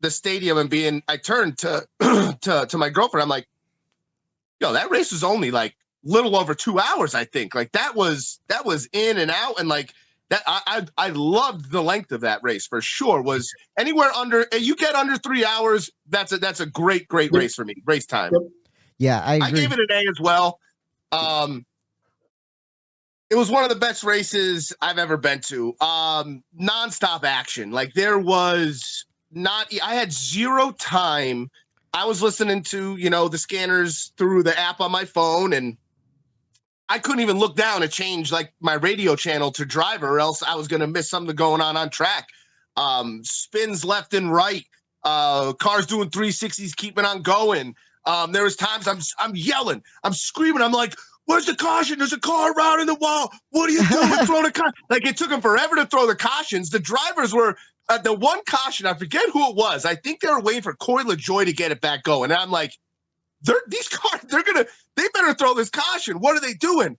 stadium and I turned to my girlfriend. I'm like, yo, that race was only like little over 2 hours, I think. Like that was in and out, and like that I loved the length of that race for sure. Was anywhere under, you get under 3 hours, that's a great race for me. Race time. Yeah, I gave it an A as well. It was one of the best races I've ever been to. Nonstop action. Like I had zero time. I was listening to, the scanners through the app on my phone, and I couldn't even look down to change like my radio channel to driver, or else I was going to miss something going on track. Spins left and right, cars doing 360s, keeping on going. There was times I'm yelling, I'm screaming. I'm like, where's the caution? There's a car around in the wall. What are you doing? Throw the caution. Like it took them forever to throw the cautions. The drivers were the one caution. I forget who it was. I think they were waiting for Corey LaJoie to get it back going. And I'm like, these cars, they better throw this caution. What are they doing?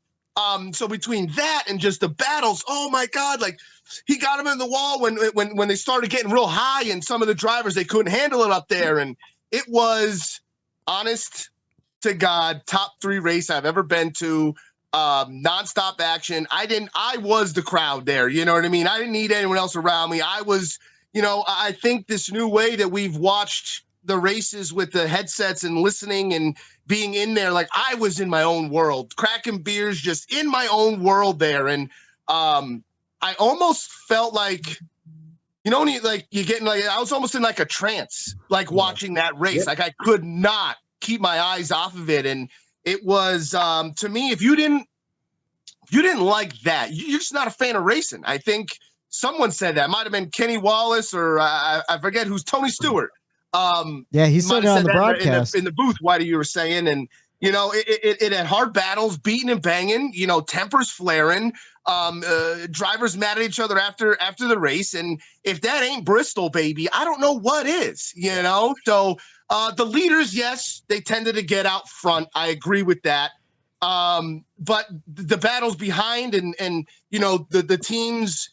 So between that and just the battles, oh my God, like he got him in the wall when they started getting real high, and some of the drivers, they couldn't handle it up there. And it was, honest to God, top 3 race I've ever been to. Nonstop action. I was the crowd there. You know what I mean? I didn't need anyone else around me. I was I think this new way that we've watched the races with the headsets and listening and being in there, like I was in my own world, cracking beers, just in my own world there. And I almost felt like, when you get in, like, I was almost in like a trance, like watching that race. Like I could not keep my eyes off of it. And it was, to me, if you didn't like that, you're just not a fan of racing. I think someone said that. Might have been Kenny Wallace or I forget who's Tony Stewart. He said it on the broadcast in the booth. Why do you were saying? And it had hard battles, beating and banging. Tempers flaring. Drivers mad at each other after the race. And if that ain't Bristol, baby, I don't know what is. So the leaders, yes, they tended to get out front. I agree with that. But the battles behind and the teams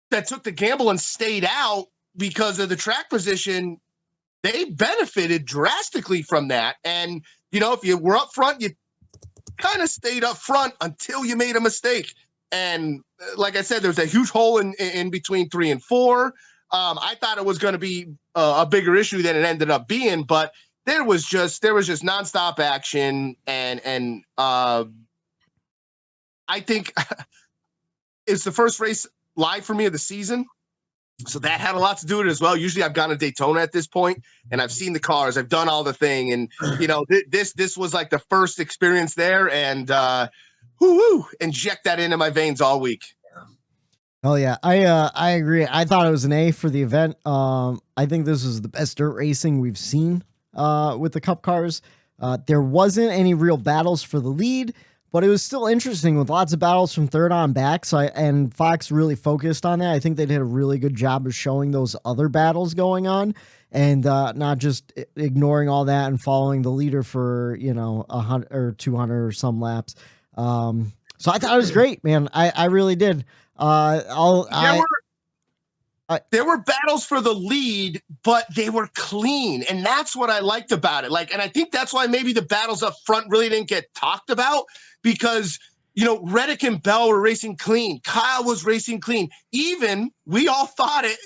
that took the gamble and stayed out because of the track position, they benefited drastically from that. And, if you were up front, you kind of stayed up front until you made a mistake. And like I said, there's a huge hole in between 3 and 4. I thought it was going to be a bigger issue than it ended up being, but there was just nonstop action. And I think it's the first race live for me of the season. So that had a lot to do with it as well. Usually I've gone to Daytona at this point and I've seen the cars, I've done all the thing. And, this was like the first experience there, and inject that into my veins all week. Oh yeah. I agree. I thought it was an A for the event. I think this was the best dirt racing we've seen, with the Cup cars. There wasn't any real battles for the lead, but it was still interesting with lots of battles from third on back. And Fox really focused on that. I think they did a really good job of showing those other battles going on, and not just ignoring all that and following the leader for 100 or 200 or some laps. So I thought it was great, man. I really did. There were battles for the lead, but they were clean. And that's what I liked about it. And I think that's why maybe the battles up front really didn't get talked about, because, Reddick and Bell were racing clean. Kyle was racing clean. We all thought it,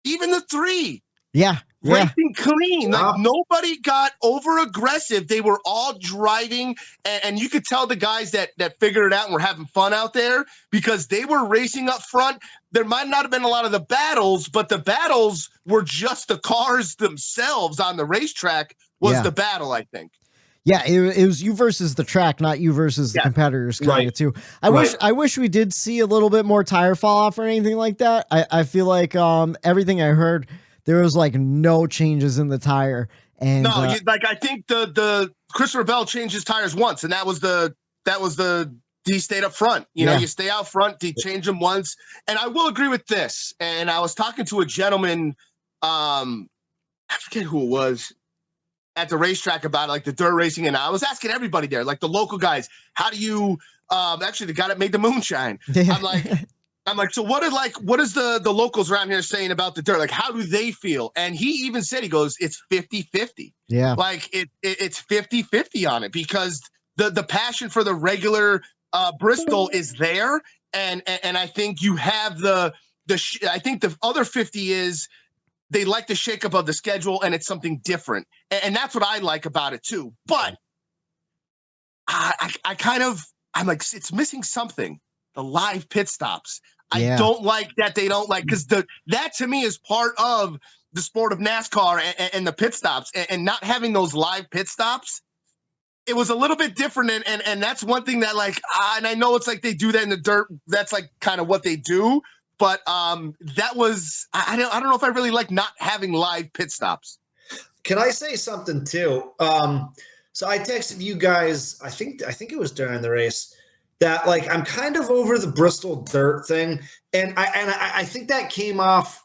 even the 3. Yeah. Racing clean. Like nobody got over aggressive. They were all driving, and you could tell the guys that figured it out and were having fun out there because they were racing up front. There might not have been a lot of the battles, but the battles were just the cars themselves on the racetrack was the battle, I think. Yeah, it was you versus the track, not you versus the competitors, kind of too. I wish we did see a little bit more tire fall off or anything like that. I feel like everything I heard, there was like no changes in the tire. And no, I think the Christopher Bell changed his tires once, and that was he stayed up front. You stay out front, he changed them once. And I will agree with this. And I was talking to a gentleman, I forget who it was, at the racetrack about like the dirt racing, and I was asking everybody there, like the local guys, how do you actually the guy that made the moonshine? I'm like, so what is the locals around here saying about the dirt? Like, how do they feel? And he even said, he goes, it's 50-50. Yeah. Like it's 50-50 on it, because the passion for the regular Bristol is there. And I think you have I think the other 50 is they like the shakeup of the schedule, and it's something different. And that's what I like about it too. But I'm like, it's missing something. The live pit stops. I don't like that they don't like, because that to me is part of the sport of NASCAR and the pit stops, and not having those live pit stops. It was a little bit different, and that's one thing that and I know it's like they do that in the dirt. That's like kind of what they do. But that was I don't know if I really like not having live pit stops. Can I say something too? So I texted you guys, I think it was during the race, that I'm kind of over the Bristol Dirt thing, and I think that came off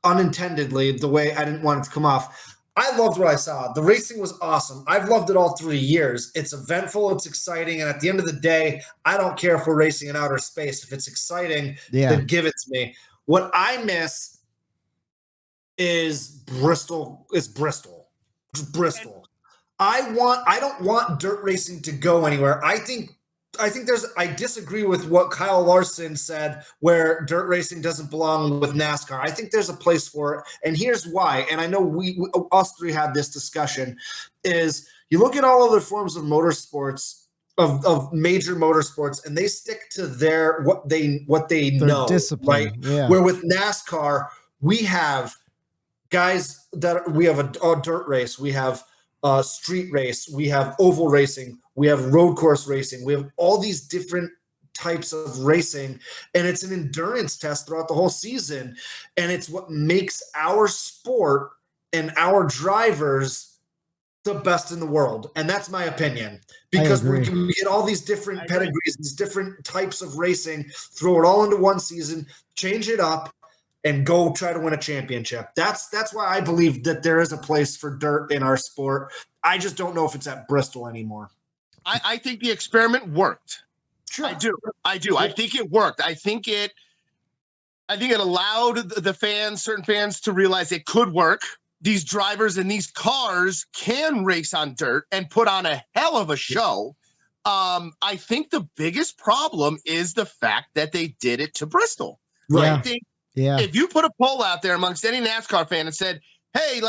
unintendedly the way I didn't want it to come off. I loved what I saw. The racing was awesome. I've loved it all 3 years. It's eventful. It's exciting. And at the end of the day, I don't care if we're racing in outer space. If it's exciting, then give it to me. What I miss is Bristol. Bristol. I don't want dirt racing to go anywhere. I think I disagree with what Kyle Larson said, where dirt racing doesn't belong with NASCAR. I think there's a place for it, and here's why. And I know we us three had this discussion. Is you look at all other forms of motorsports, of major motorsports, and they stick to what they know, discipline, right? Yeah. Where with NASCAR, we have guys we have a dirt race, we have street race, we have oval racing, we have road course racing, we have all these different types of racing, and it's an endurance test throughout the whole season, and it's what makes our sport and our drivers the best in the world. And that's my opinion, because we get all these different pedigrees, these different types of racing, throw it all into one season, change it up, and go try to win a championship. That's why I believe that there is a place for dirt in our sport. I just don't know if it's at Bristol anymore. I think the experiment worked. Sure. I do. I think it worked. I think it allowed the fans, certain fans, to realize it could work. These drivers and these cars can race on dirt and put on a hell of a show. I think the biggest problem is the fact that they did it to Bristol. Right. I think if you put a poll out there amongst any NASCAR fan and said, hey,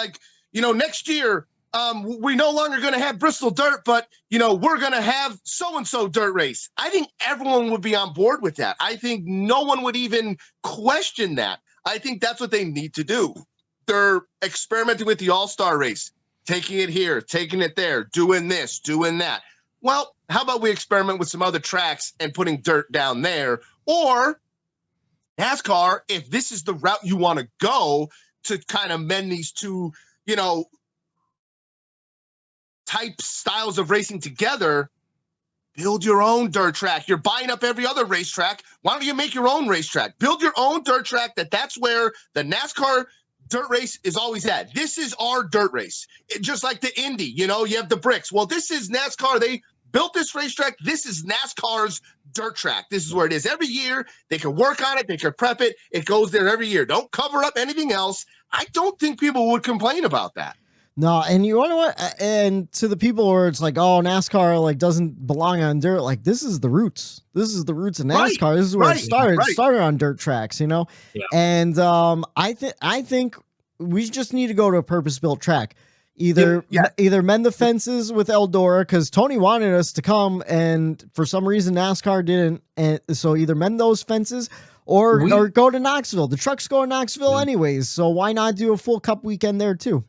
next year, we're no longer going to have Bristol Dirt, but, we're going to have so-and-so dirt race, I think everyone would be on board with that. I think no one would even question that. I think that's what they need to do. They're experimenting with the all-star race, taking it here, taking it there, doing this, doing that. Well, how about we experiment with some other tracks and putting dirt down there? Or NASCAR, if this is the route you want to go to kind of mend these two, styles of racing together, build your own dirt track. You're buying up every other racetrack. Why don't you make your own racetrack? Build your own dirt track. That's where the NASCAR dirt race is always at. This is our dirt race. Just like the Indy, you have the bricks. Well, this is NASCAR. They built this racetrack. This is NASCAR's dirt track. This is where it is every year. They can work on it. They can prep it. It goes there every year. Don't cover up anything else. I don't think people would complain about that. No, and you want to what? And to the people where it's like, oh, NASCAR doesn't belong on dirt. This is the roots. This is the roots of NASCAR. Right, this is where it started. It started on dirt tracks, Yeah. And I think we just need to go to a purpose-built track. Either mend the fences with Eldora, because Tony wanted us to come, and for some reason NASCAR didn't. And so either mend those fences or go to Knoxville. The trucks go to Knoxville anyways, so why not do a full Cup weekend there too?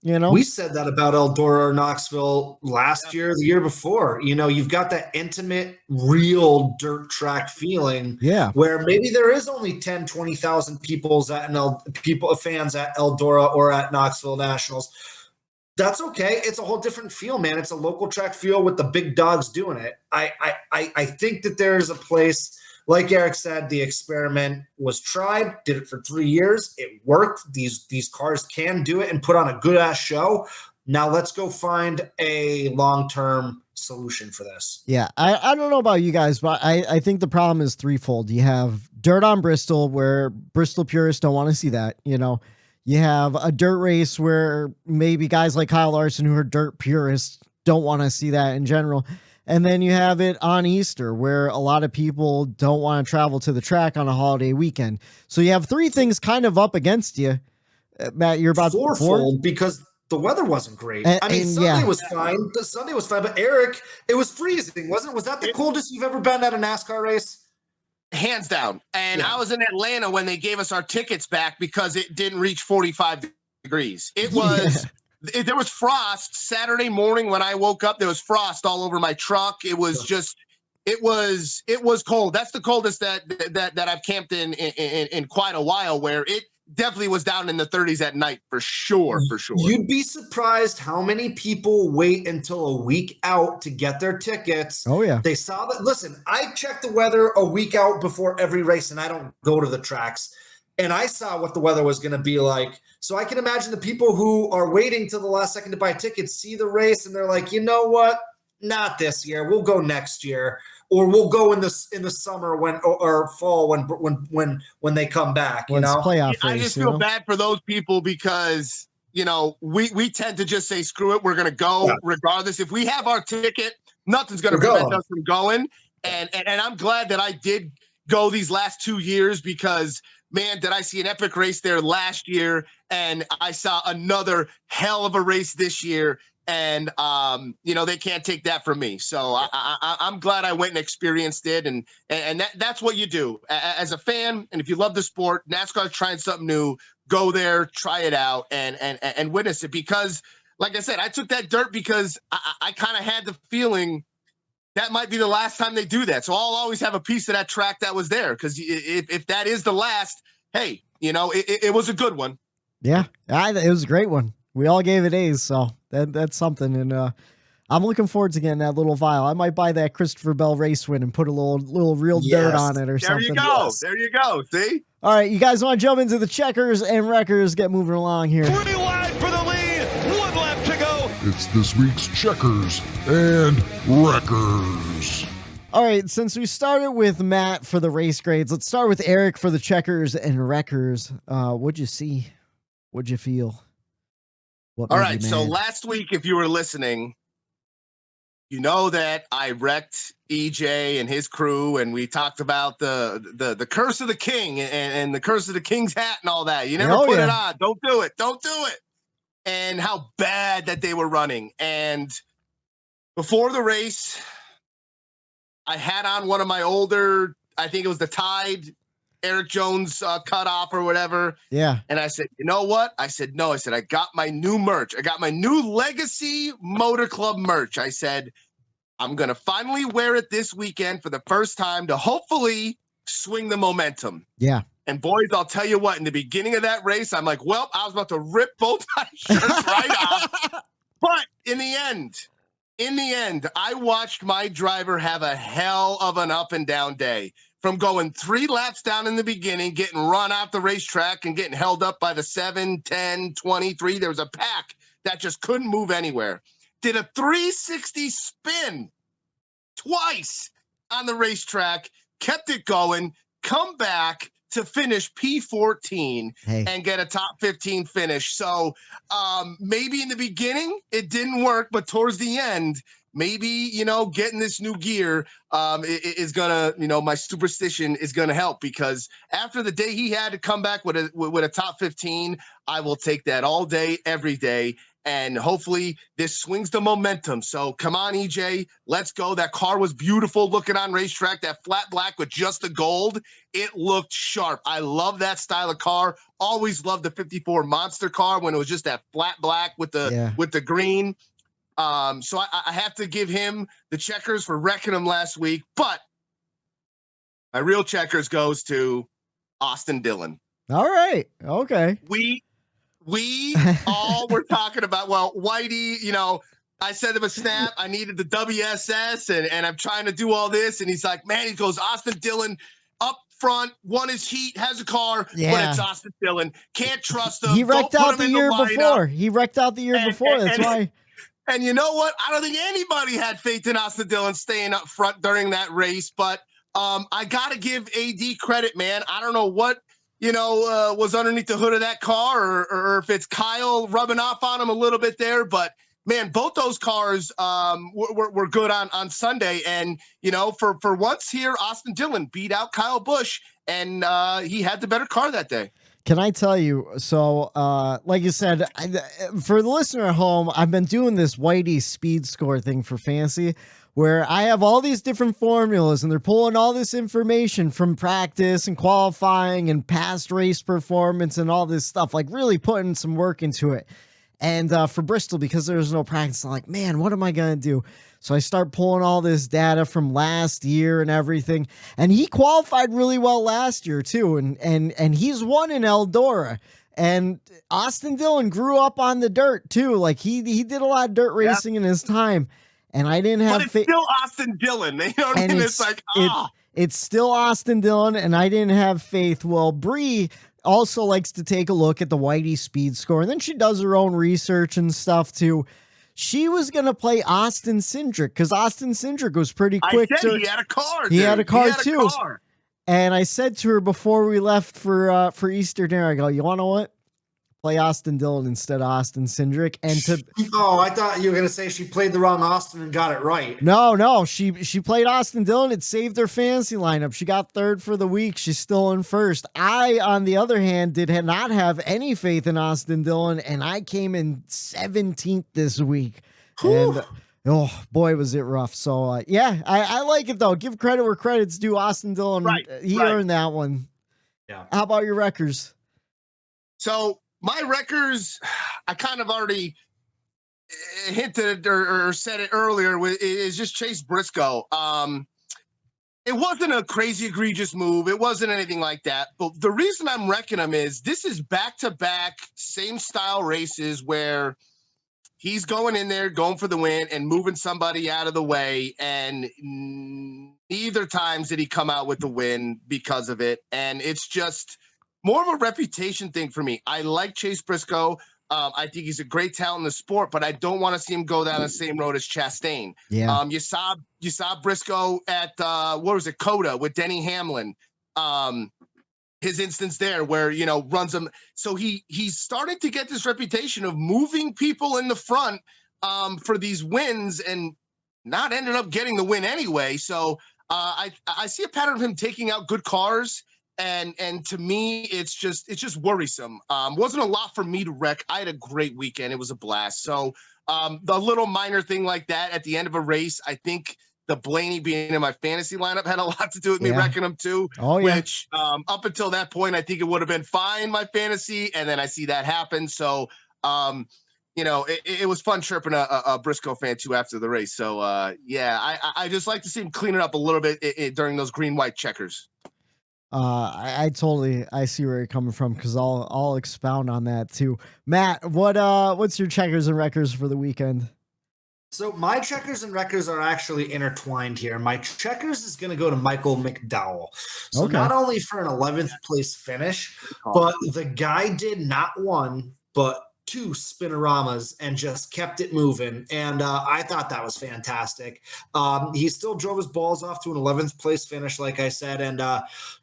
We said that about Eldora or Knoxville last year, the year before. You've got that intimate, real dirt track feeling. Yeah. Where maybe there is only 10, 20,000 fans at Eldora or at Knoxville Nationals. That's okay. It's a whole different feel, man. It's a local track feel with the big dogs doing it. I think that there's a place. Like Eric said, the experiment was tried, did it for 3 years. It worked. These cars can do it and put on a good-ass show. Now let's go find a long-term solution for this. Yeah, I don't know about you guys, but I think the problem is threefold. You have dirt on Bristol, where Bristol purists don't want to see that, You have a dirt race where maybe guys like Kyle Larson, who are dirt purists, don't want to see that in general. And then you have it on Easter, where a lot of people don't want to travel to the track on a holiday weekend. So you have three things kind of up against you. Matt, you're about fourfold because the weather wasn't great. Sunday was fine. The Sunday was fine, but Eric, it was freezing, wasn't it? Was that the coldest you've ever been at a NASCAR race? Hands down. And I was in Atlanta when they gave us our tickets back because it didn't reach 45 degrees. It was... There was frost Saturday morning when I woke up. There was frost all over my truck. It was just, it was cold. That's the coldest that I've camped in quite a while, where it definitely was down in the 30s at night for sure. You'd be surprised how many people wait until a week out to get their tickets. Oh yeah. They saw that. Listen, I check the weather a week out before every race, and I don't go to the tracks. And I saw what the weather was going to be like. So I can imagine the people who are waiting till the last second to buy tickets see the race and they're like, you know what? Not this year. We'll go next year, or we'll go in the summer or fall when they come back. Playoff I just feel bad for those people because we tend to just say screw it. We're going to go regardless. If we have our ticket, nothing's going to prevent us from going. And I'm glad that I did go these last 2 years because, man, did I see an epic race there last year, and I saw another hell of a race this year. And, they can't take that from me. So I'm glad I went and experienced it. And that's what you do as a fan. And if you love the sport, NASCAR's trying something new, go there, try it out and witness it. Because like I said, I took that dirt because I kind of had the feeling that might be the last time they do that. So I'll always have a piece of that track that was there. Cause if that is the last, hey, it was a good one. Yeah, it was a great one. We all gave it A's, so that's something. And I'm looking forward to getting that little vial. I might buy that Christopher Bell race win and put a little real dirt on it or something. There you go. There you go. See? All right, you guys want to jump into the checkers and wreckers? Get moving along here. 3 wide for the lead. 1 lap to go. It's this week's checkers and wreckers. All right, since we started with Matt for the race grades, let's start with Eric for the checkers and wreckers. What'd you see? What'd you feel? All right, so last week, if you were listening, you know that I wrecked EJ and his crew, and we talked about the curse of the king and the curse of the king's hat and all that. You never put it on. Don't do it. Don't do it. And how bad that they were running. And before the race, I had on one of my older, I think it was the Tide Eric Jones cutoff or whatever. Yeah. And I said, you know what? I said, no. I said, I got my new merch. I got my new Legacy Motor Club merch. I said, I'm going to finally wear it this weekend for the first time to hopefully swing the momentum. Yeah. And boys, I'll tell you what, in the beginning of that race, I'm like, well, I was about to rip both my shirts right off. But in the end, I watched my driver have a hell of an up and down day. From going 3 laps down in the beginning, getting run out the racetrack and getting held up by the 7, 10, 23. There was a pack that just couldn't move anywhere. Did a 360 spin twice on the racetrack, kept it going, come back to finish P14 and get a top 15 finish. So maybe in the beginning it didn't work, but towards the end, maybe, getting this new gear is going to, my superstition is going to help, because after the day he had to come back with a top 15, I will take that all day, every day. And hopefully this swings the momentum. So come on, EJ, let's go. That car was beautiful looking on racetrack, that flat black with just the gold. It looked sharp. I love that style of car. Always loved the 54 Monster car when it was just that flat black with the green. So I have to give him the checkers for wrecking him last week, but my real checkers goes to Austin Dillon. All right. Okay. We all were talking about, well, Whitey, I sent him a snap. I needed the WSS and I'm trying to do all this. And he's like, man, he goes, Austin Dillon up front, won his heat, has a car, but it's Austin Dillon. Can't trust him. He wrecked out the year before. He wrecked out the year before. That's why. And you know what? I don't think anybody had faith in Austin Dillon staying up front during that race, but I got to give AD credit, man. I don't know what, was underneath the hood of that car or if it's Kyle rubbing off on him a little bit there, but man, both those cars were good on Sunday. And, for once here, Austin Dillon beat out Kyle Busch, and he had the better car that day. Can I tell you, so like you said, for the listener at home, I've been doing this Whitey speed score thing for fantasy, where I have all these different formulas and they're pulling all this information from practice and qualifying and past race performance and all this stuff, like really putting some work into it. And for Bristol, because there's no practice, I'm like, man, what am I going to do? So I start pulling all this data from last year and everything. And he qualified really well last year too. And he's won in Eldora. And Austin Dillon grew up on the dirt too. Like he did a lot of dirt racing in his time. And I didn't have faith. But it's still Austin Dillon. You know what I mean? It's like, it's still Austin Dillon, and I didn't have faith. Well, Bree also likes to take a look at the Whitey speed score, and then she does her own research and stuff too. She was going to play Austin Cindric because Austin Cindric was pretty quick. He had a car. He had a car too. And I said to her before we left for Easter dinner, I go, you want to know what? play Austin Dillon instead of Austin Cindric. And I thought you were going to say she played the wrong Austin and got it right. No, she played Austin Dillon. It saved her fantasy lineup. She got third for the week. She's still in first. I, on the other hand, did not have any faith in Austin Dillon, and I came in 17th this week. Whew. And oh boy, was it rough. So I like it though. Give credit where credit's due. Austin Dillon, he earned that one. Yeah. How about your wreckers? So my wreckers, I kind of already hinted or said it earlier, is just Chase Briscoe. It wasn't a crazy egregious move. It wasn't anything like that. But the reason I'm wrecking him is this is back-to-back same style races where he's going in there, going for the win and moving somebody out of the way. And neither times did he come out with the win because of it. And it's just more of a reputation thing for me. I like Chase Briscoe. I think he's a great talent in the sport, but I don't want to see him go down the same road as Chastain. Yeah. You saw Briscoe at Coda with Denny Hamlin. His instance there where, runs him. So he's starting to get this reputation of moving people in the front for these wins and not ended up getting the win anyway. So I see a pattern of him taking out good cars. And to me, it's just worrisome. Wasn't a lot for me to wreck. I had a great weekend. It was a blast. So the little minor thing like that at the end of a race, I think the Blaney being in my fantasy lineup had a lot to do with me wrecking him too. Oh, yeah. Which up until that point, I think it would have been fine, my fantasy. And then I see that happen. So, it was fun chirping a Briscoe fan too after the race. So, I just like to see him clean it up a little bit during those green-white checkers. I see where you're coming from because I'll expound on that too. Matt, what's your checkers and wreckers for the weekend? So my checkers and wreckers are actually intertwined here. My checkers is going to go to Michael McDowell. So not only for an 11th place finish, but the guy did not one, but 2 spinoramas and just kept it moving. And I thought that was fantastic. He still drove his balls off to an 11th place finish, like I said. And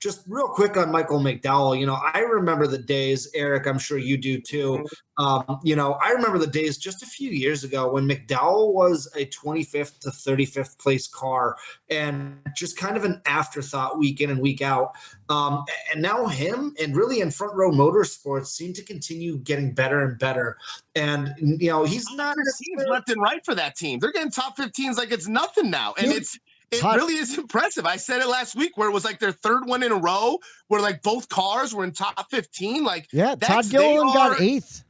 just real quick on Michael McDowell, I remember the days, Eric, I'm sure you do too. I remember the days just a few years ago when McDowell was a 25th to 35th place car and just kind of an afterthought week in and week out. And now him and really in Front Row Motorsports seem to continue getting better and better. And, he's not teams left and right for that team. They're getting top 15s like it's nothing now. And it really is impressive. I said it last week where it was like their third one in a row where like both cars were in top 15. Like, yeah, Todd Gilliland got 8th.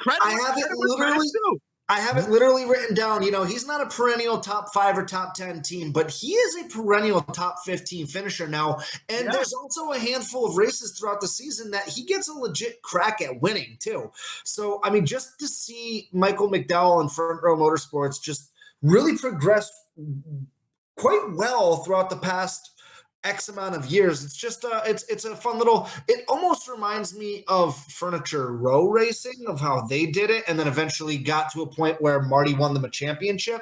I have it literally written down. He's not a perennial top 5 or top 10 team, but he is a perennial top 15 finisher now. And there's also a handful of races throughout the season that he gets a legit crack at winning too. So, just to see Michael McDowell in Front Row Motorsports just really progress quite well throughout the past X amount of years. It's just it's a fun little, it almost reminds me of Furniture Row Racing, of how they did it and then eventually got to a point where Marty won them a championship.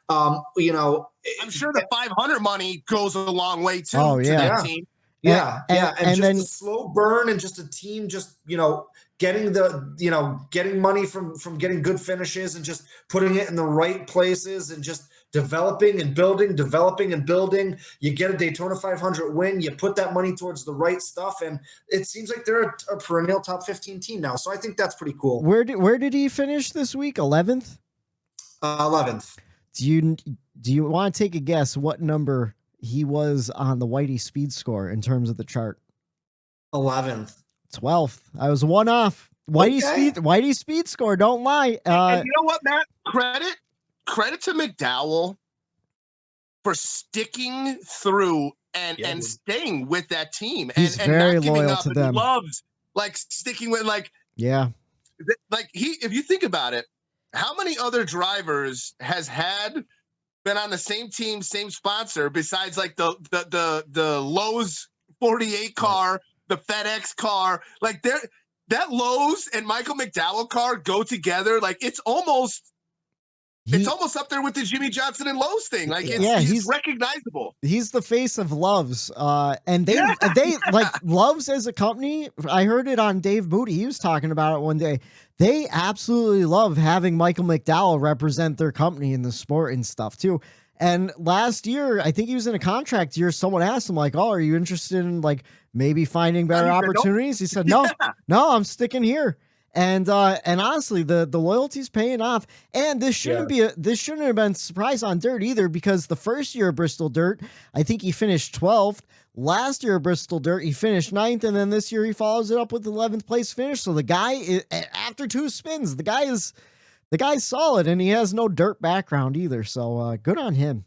I'm sure the 500 money goes a long way too to that team. Yeah. And just then a slow burn and just a team just, getting money from getting good finishes and just putting it in the right places and just developing and building. You get a Daytona 500 win, you put that money towards the right stuff, and it seems like they're a perennial top 15 team now. So I think that's pretty cool. Where did he finish this week? 11th? 11th. Do you want to take a guess what number he was on the Whitey speed score in terms of the chart? 11th. 12th. I was one off. Whitey speed score. Don't lie. And you know what, Matt? Credit to McDowell for sticking through and staying with that team. He's and very not giving loyal up to and them. Loves like sticking with if you think about it, how many other drivers been on the same team, same sponsor besides like the Lowe's 48 car, the FedEx car, like that Lowe's and Michael McDowell car go together. Like it's almost It's almost up there with the Jimmy Johnson and Lowe's thing. Like, he's recognizable. He's the face of Love's. And they like Love's as a company. I heard it on Dave Moody. He was talking about it one day. They absolutely love having Michael McDowell represent their company in the sport and stuff too. And last year, I think he was in a contract year. Someone asked him like, "Oh, are you interested in like maybe finding better opportunities?" He said, "No, I'm sticking here." And honestly, the loyalty's paying off. And this shouldn't have been a surprise on Dirt either, because the first year of Bristol Dirt, I think he finished 12th. Last year of Bristol Dirt, he finished 9th, and then this year he follows it up with 11th place finish. So the guy, after 2 spins, the guy's solid, and he has no dirt background either. So good on him.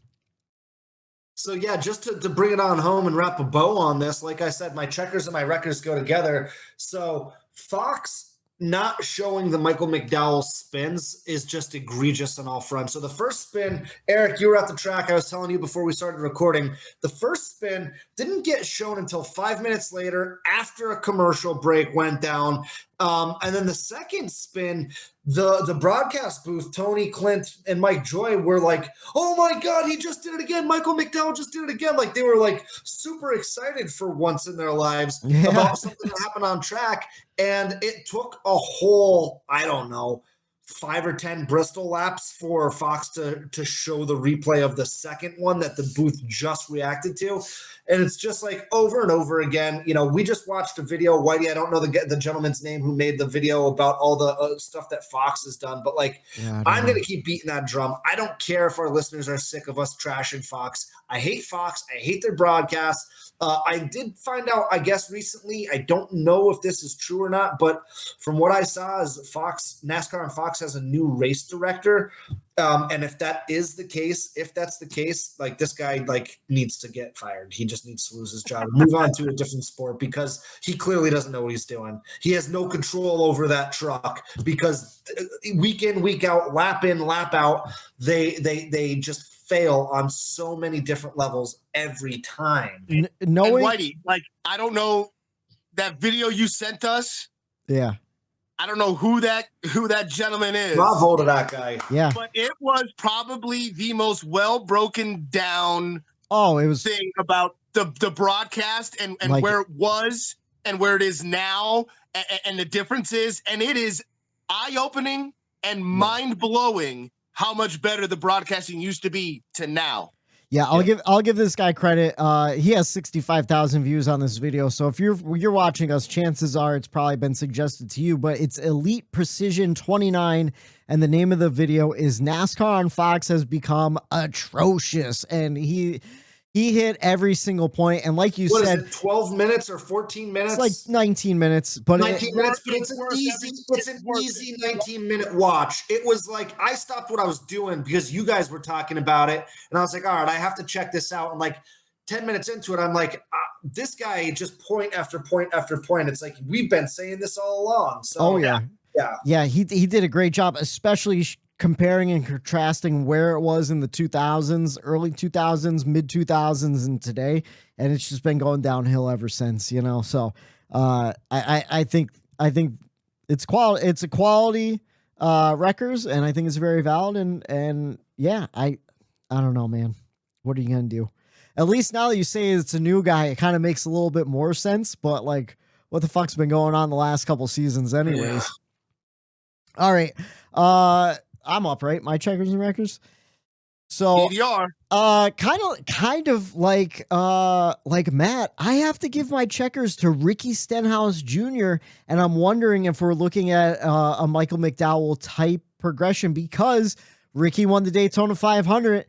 So yeah, just to bring it on home and wrap a bow on this, like I said, my checkers and my records go together. So Fox not showing the Michael McDowell spins is just egregious on all fronts. So the first spin, Eric, you were at the track. I was telling you before we started recording, the first spin didn't get shown until 5 minutes later after a commercial break went down. And then the second spin, the broadcast booth, Tony, Clint, and Mike Joy were like, "Oh my God, he just did it again. Michael McDowell just did it again." Like they were like super excited for once in their lives about something that happened on track. And it took a whole, I don't know, 5 or 10 Bristol laps for Fox to show the replay of the second one that the booth just reacted to. And it's just like over and over again. You know, we just watched a video. Whitey, I don't know the gentleman's name who made the video about all the stuff that Fox has done. But like, I'm going to keep beating that drum. I don't care if our listeners are sick of us trashing Fox. I hate Fox. I hate their broadcasts. I did find out, I guess, recently, I don't know if this is true or not, but from what I saw is NASCAR and Fox has a new race director. And if that's the case, like this guy like needs to get fired. He just needs to lose his job, move on to a different sport, because he clearly doesn't know what he's doing. He has no control over that truck, because week in, week out, lap in, lap out, they just fail on so many different levels every time. And Whitey, like, I don't know that video you sent us. Yeah. I don't know who that gentleman is. Bravo to that guy. Yeah. But it was probably the most well broken down thing about the broadcast and like where it was and where it is now and the differences. And it is eye-opening and mind-blowing how much better the broadcasting used to be to now. Yeah, I'll give this guy credit. He has 65,000 views on this video. So if you're watching us, chances are it's probably been suggested to you, but it's Elite Precision 29, and the name of the video is NASCAR on Fox has become atrocious. And he hit every single point. And like you said, is it, 12 minutes or 14 minutes? It's like 19 minutes, but 19 minutes, but it's an easy 19-minute watch. It was like, I stopped what I was doing because you guys were talking about it. And I was like, all right, I have to check this out. And like 10 minutes into it, I'm like, this guy just point after point after point. It's like, we've been saying this all along. So, yeah, he did a great job, especially comparing and contrasting where it was in the 2000s, early 2000s, mid 2000s, and today, and it's just been going downhill ever since. You know, so I think it's quality. It's a quality records, and I think it's very valid. And yeah, I don't know, man. What are you gonna do? At least now that you say it's a new guy, it kind of makes a little bit more sense. But like, what the fuck's been going on the last couple seasons, anyways? Yeah. All right. I'm up, right? My checkers and records. So kind of like Matt, I have to give my checkers to Ricky Stenhouse Jr. And I'm wondering if we're looking at a Michael McDowell type progression, because Ricky won the Daytona 500.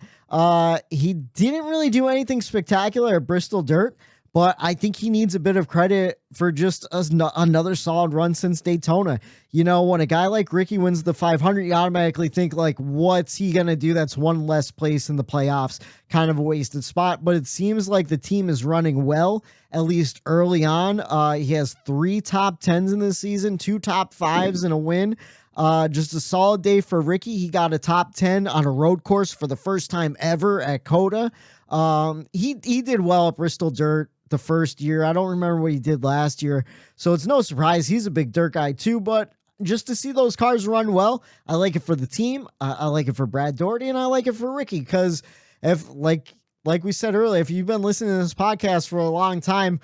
He didn't really do anything spectacular at Bristol Dirt, but I think he needs a bit of credit for just another solid run since Daytona. You know, when a guy like Ricky wins the 500, you automatically think, like, what's he going to do? That's one less place in the playoffs, kind of a wasted spot. But it seems like the team is running well, at least early on. He has 3 top 10s in this season, 2 top 5s, and a win. Just a solid day for Ricky. He got a top 10 on a road course for the first time ever at COTA. He did well at Bristol Dirt the first year. I don't remember what he did last year, so it's no surprise he's a big dirt guy too. But just to see those cars run well. I like it for the team. I like it for Brad Doherty, and I like it for Ricky, because if like we said earlier, if you've been listening to this podcast for a long time,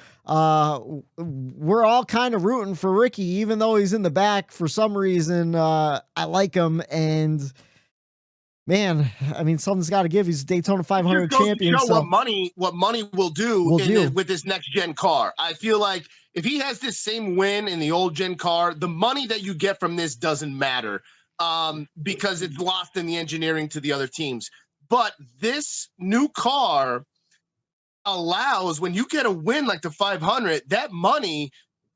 we're all kind of rooting for Ricky, even though he's in the back for some reason. I like him, and man, I mean, something's got to give. He's a Daytona 500 champion. Show So what money will do with this next gen car. I feel like if he has this same win in the old gen car, the money that you get from this doesn't matter, because it's lost in the engineering to the other teams. But this new car allows, when you get a win like the 500, that money,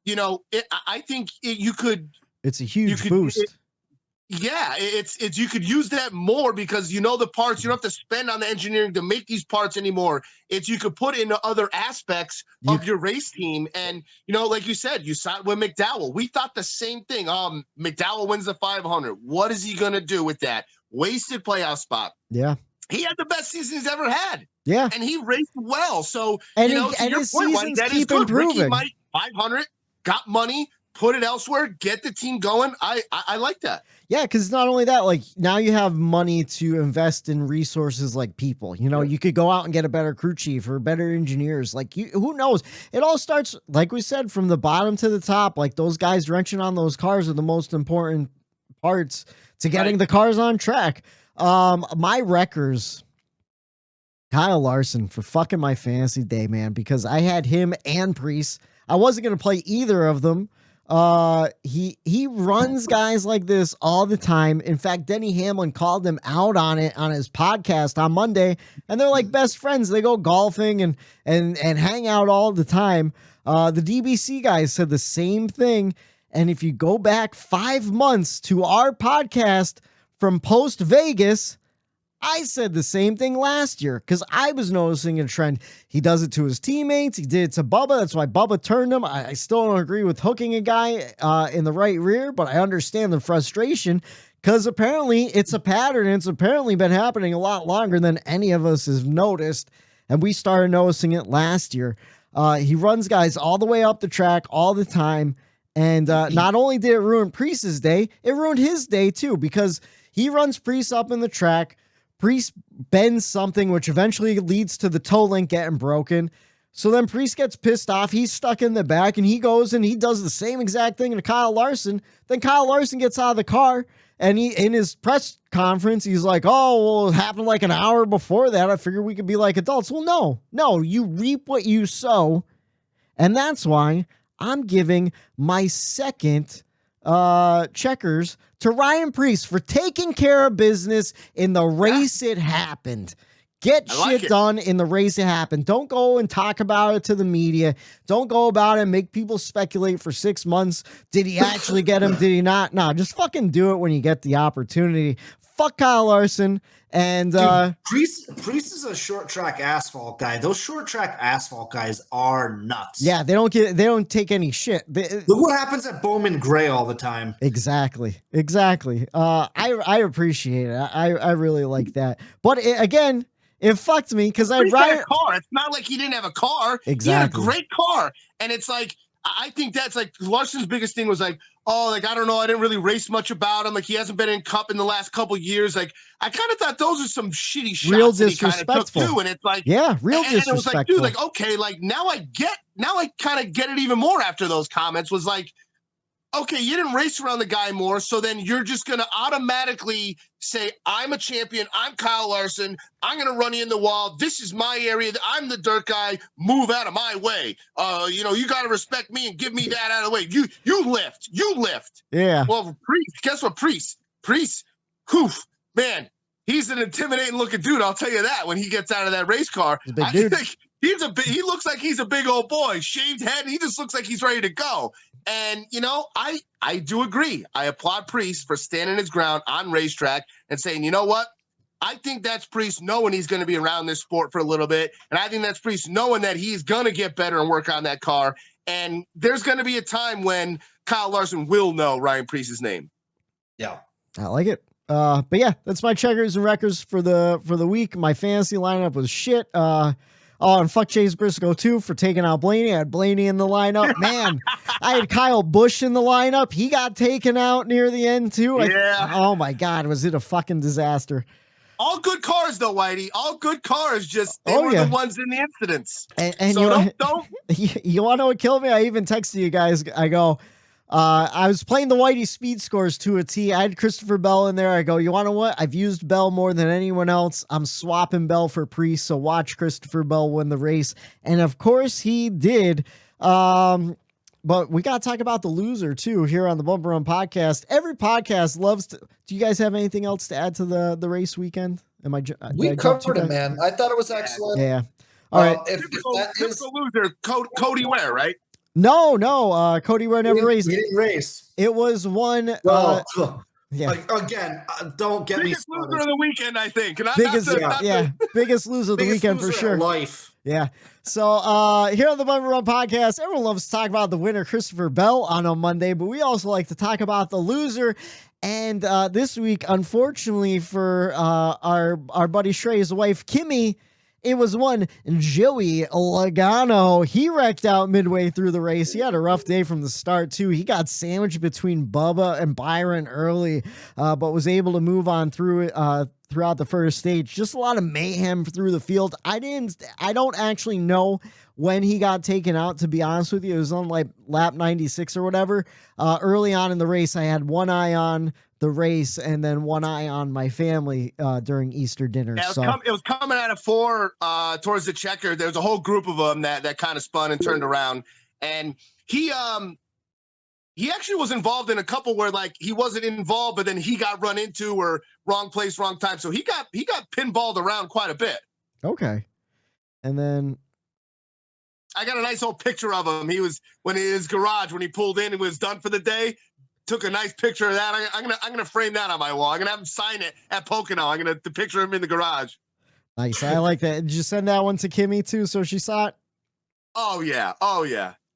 I think you could. It's a huge boost. It's you could use that more, because the parts, you don't have to spend on the engineering to make these parts anymore. It's you could put into other aspects of your race team. And like you said, you signed with McDowell. We thought the same thing. McDowell wins the 500. What is he gonna do with that wasted playoff spot? Yeah. He had the best season he's ever had. Yeah. And he raced well. So, and his seasons keep improving. Ricky might 500, got money, put it elsewhere, get the team going. I like that. Yeah, because not only that, like, now you have money to invest in resources like people. You could go out and get a better crew chief or better engineers. Like, who knows? It all starts, like we said, from the bottom to the top. Like, those guys wrenching on those cars are the most important parts to getting the cars on track. My wreckers, Kyle Larson, for fucking my fantasy day, man, because I had him and Priest. I wasn't going to play either of them. He runs guys like this all the time. In fact, Denny Hamlin called him out on it on his podcast on Monday, and they're like best friends. They go golfing and hang out all the time. The DBC guys said the same thing. And if you go back 5 months to our podcast from post Vegas, I said the same thing last year, because I was noticing a trend. He does it to his teammates. He did it to Bubba. That's why Bubba turned him. I still don't agree with hooking a guy in the right rear, but I understand the frustration, because apparently it's a pattern. It's apparently been happening a lot longer than any of us has noticed, and we started noticing it last year. He runs guys all the way up the track all the time, and not only did it ruin Priest's day, it ruined his day too, because he runs Priest up in the track. Priest bends something, which eventually leads to the toe link getting broken. So then Priest gets pissed off. He's stuck in the back, and he goes and he does the same exact thing to Kyle Larson. Then Kyle Larson gets out of the car, and he, in his press conference, he's like, "Oh, well, it happened like an hour before that. I figured we could be like adults." Well, no, you reap what you sow. And that's why I'm giving my second checkers to Ryan Priest for taking care of business in the race it happened. Get shit done in the race it happened. Don't go and talk about it to the media. Don't go about it and make people speculate for 6 months. Did he actually get him? Did he not? No, just fucking do it when you get the opportunity. Fuck Kyle Larson. And Priest is a short track asphalt guy. Those short track asphalt guys are nuts. Yeah, they don't take any shit. Look what happens at Bowman Gray all the time. Exactly. I appreciate it. I really like that. But again, it fucked me because I ride a car. It's not like he didn't have a car. Exactly. He had a great car, and it's like, I think that's like Larson's biggest thing was like, oh, like, I don't know, I didn't really race much about him. Like, he hasn't been in Cup in the last couple years. Like, I kind of thought those are some shitty shots. Real that he kind of took disrespectful. too. And it's like, yeah, real and disrespectful. it was like, dude, like, okay, like now I kind of get it even more after those comments. Was like, okay, you didn't race around the guy more, so then you're just going to automatically say, I'm a champion, I'm Kyle Larson, I'm going to run you in the wall, this is my area, I'm the dirt guy, move out of my way. You got to respect me and give me that out of the way. You lift. Yeah. Well, Priest, guess what, Priest, hoof, man, he's an intimidating looking dude, I'll tell you that, when he gets out of that race car. He's a big dude. He looks like he's a big old boy, shaved head, and he just looks like he's ready to go. And, I do agree. I applaud Priest for standing his ground on racetrack and saying, you know what? I think that's Priest knowing he's going to be around this sport for a little bit. And I think that's Priest knowing that he's going to get better and work on that car. And there's going to be a time when Kyle Larson will know Ryan Priest's name. Yeah. I like it. But yeah, that's my checkers and wreckers for the week. My fantasy lineup was shit. Oh, and fuck Chase Briscoe too for taking out Blaney. I had Blaney in the lineup. Man, I had Kyle Busch in the lineup. He got taken out near the end too. Yeah. Oh my God, was it a fucking disaster? All good cars, though, Whitey. All good cars. Just they were the ones in the incidents. And so don't. You want to know what killed me? I even texted you guys. I go, I was playing the Whitey speed scores to a T. I had Christopher Bell in there. I go, you want to know what? I've used Bell more than anyone else. I'm swapping Bell for Priest. So watch Christopher Bell win the race. And of course he did. But we got to talk about the loser too here on the Bumper Run podcast. Every podcast loves to. Do you guys have anything else to add to the race weekend? We covered it, man. I thought it was excellent. Yeah. All right. Typical loser, Cody Ware, right? No. Cody Ware never raced. He didn't race. It was one. Well, yeah. Again, don't get biggest me started. loser of the weekend, I think. Biggest loser of the weekend for sure. Life. Yeah. So here on the Bumper Run podcast, everyone loves to talk about the winner, Christopher Bell, on a Monday, but we also like to talk about the loser. And this week, unfortunately for our buddy Shrey's wife, Kimmy, it was one Joey Logano. He wrecked out midway through the race. He had a rough day from the start, too. He got sandwiched between Bubba and Byron early, but was able to move on through it throughout the first stage. Just a lot of mayhem through the field. I don't actually know when he got taken out, to be honest with you. It was on like lap 96 or whatever. Early on in the race, I had one eye on the race and then one eye on my family during Easter dinner. Yeah, it was coming out of 4 towards the checker. There was a whole group of them that kind of spun and turned around. And he actually was involved in a couple where like he wasn't involved, but then he got run into or wrong place, wrong time. So he got pinballed around quite a bit. Okay. And then I got a nice old picture of him. He was in his garage when he pulled in and was done for the day. Took a nice picture of that. I'm gonna frame that on my wall. I'm gonna have him sign it at Pocono. I'm gonna picture him in the garage. Nice. I like that. Did you send that one to Kimmy too, so she saw it? Oh yeah.